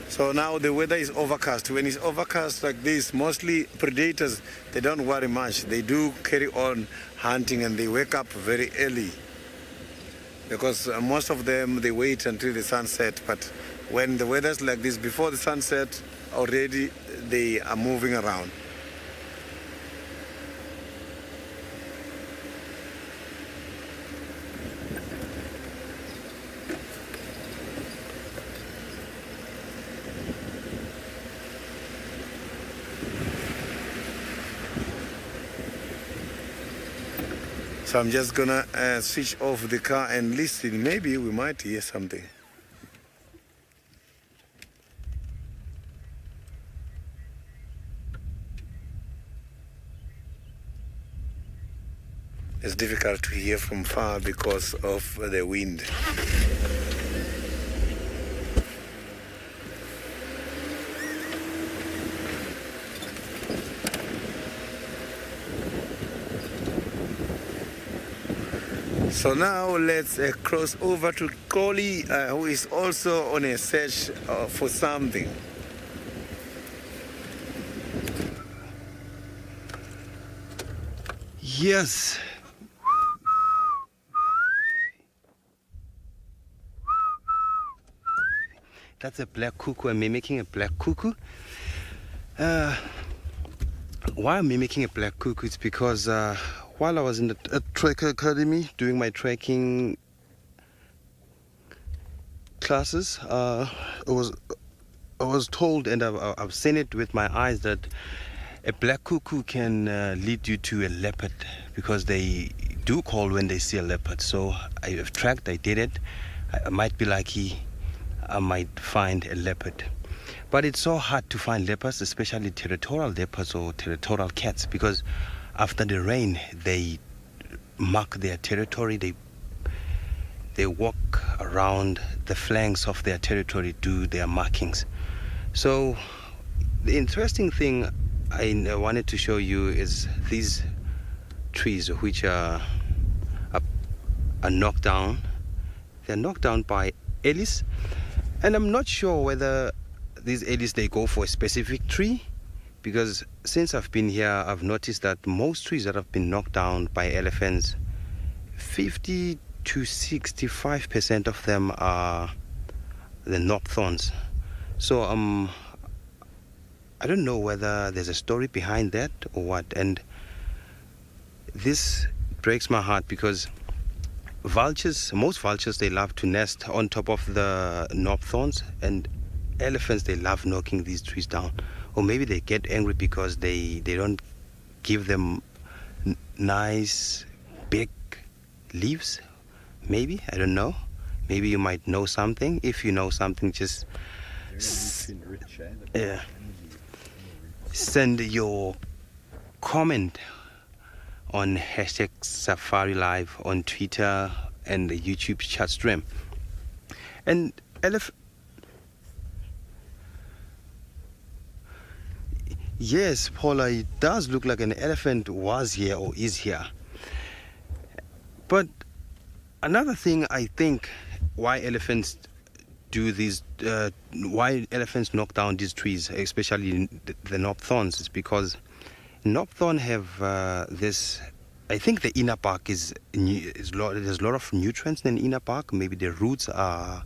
So now the weather is overcast. When it's overcast like this, mostly predators, they don't worry much. They do carry on hunting and they wake up very early. Because most of them, they wait until the sunset. But when the weather's like this, before the sunset, already they are moving around. So I'm just gonna switch off the car and listen. Maybe we might hear something. It's difficult to hear from far because of the wind. So now let's cross over to Collie, who is also on a search for something. Yes. That's a black cuckoo. I'm mimicking a black cuckoo. Why I'm mimicking a black cuckoo is because while I was in the trek academy doing my trekking classes, I was told, and I've seen it with my eyes, that a black cuckoo can lead you to a leopard, because they do call when they see a leopard. So I have tracked, I did it. I might be lucky, I might find a leopard. But it's so hard to find leopards, especially territorial leopards or territorial cats, because after the rain, they mark their territory. They walk around the flanks of their territory, do their markings. So the interesting thing I wanted to show you is these trees, which are knocked down. They're knocked down by ellis, and I'm not sure whether these ellis, they go for a specific tree, because since I've been here, I've noticed that most trees that have been knocked down by elephants, 50 to 65% of them are the knock thorns. So I don't know whether there's a story behind that or what, and this breaks my heart because most vultures, they love to nest on top of the knob thorns, and elephants, they love knocking these trees down. Or maybe they get angry because they don't give them nice big leaves. Maybe, I don't know. Maybe you might know something. If you know something, just send your comment on hashtag Safari Live on Twitter and the YouTube chat stream. And yes, Paula, it does look like an elephant was here or is here. But another thing, I think, why elephants knock down these trees, especially the knob thorns, is because knob thorn have this. I think the inner bark there's a lot of nutrients in the inner bark. Maybe the roots are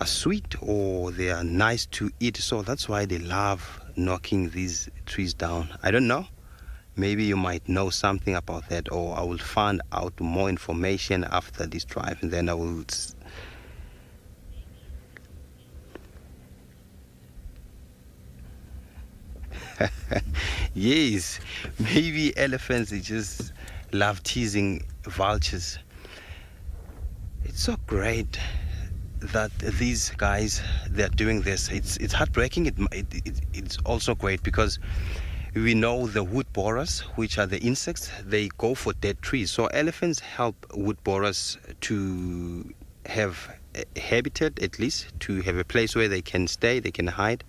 sweet or they are nice to eat, so that's why they love knocking these trees down. I don't know. Maybe you might know something about that, or I will find out more information after this drive, and then I will. Yes, maybe elephants, they just love teasing vultures. It's so great that these guys, they're doing this. It's heartbreaking. It's also great because we know the wood borers, which are the insects, they go for dead trees. So elephants help wood borers to have a habitat, at least to have a place where they can stay, they can hide.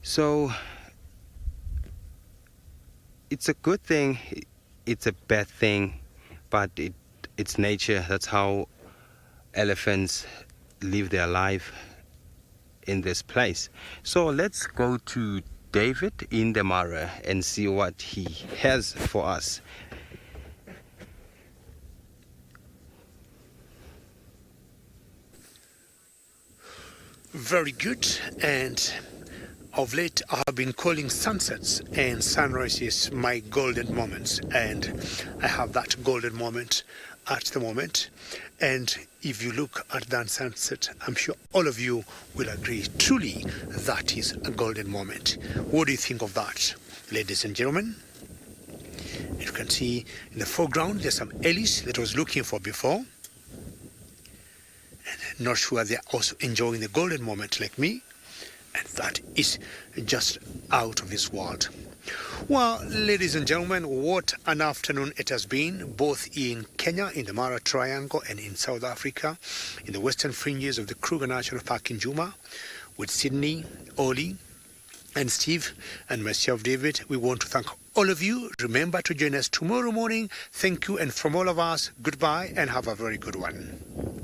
So it's a good thing, it's a bad thing, but it's nature. That's how elephants live their life in this place. So let's go to David in the Mara and see what he has for us. Very good. And of late, I have been calling sunsets and sunrises my golden moments, and I have that golden moment at the moment. And if you look at that sunset, I'm sure all of you will agree, truly, that is a golden moment. What do you think of that, ladies and gentlemen? You can see in the foreground, there's some ellis that I was looking for before. And not sure they're also enjoying the golden moment like me. And that is just out of this world. Well, ladies and gentlemen, what an afternoon it has been, both in Kenya, in the Mara Triangle, and in South Africa, in the western fringes of the Kruger National Park in Juma, with Sydney, Oli, and Steve, and myself, David. We want to thank all of you. Remember to join us tomorrow morning. Thank you, and from all of us, goodbye, and have a very good one.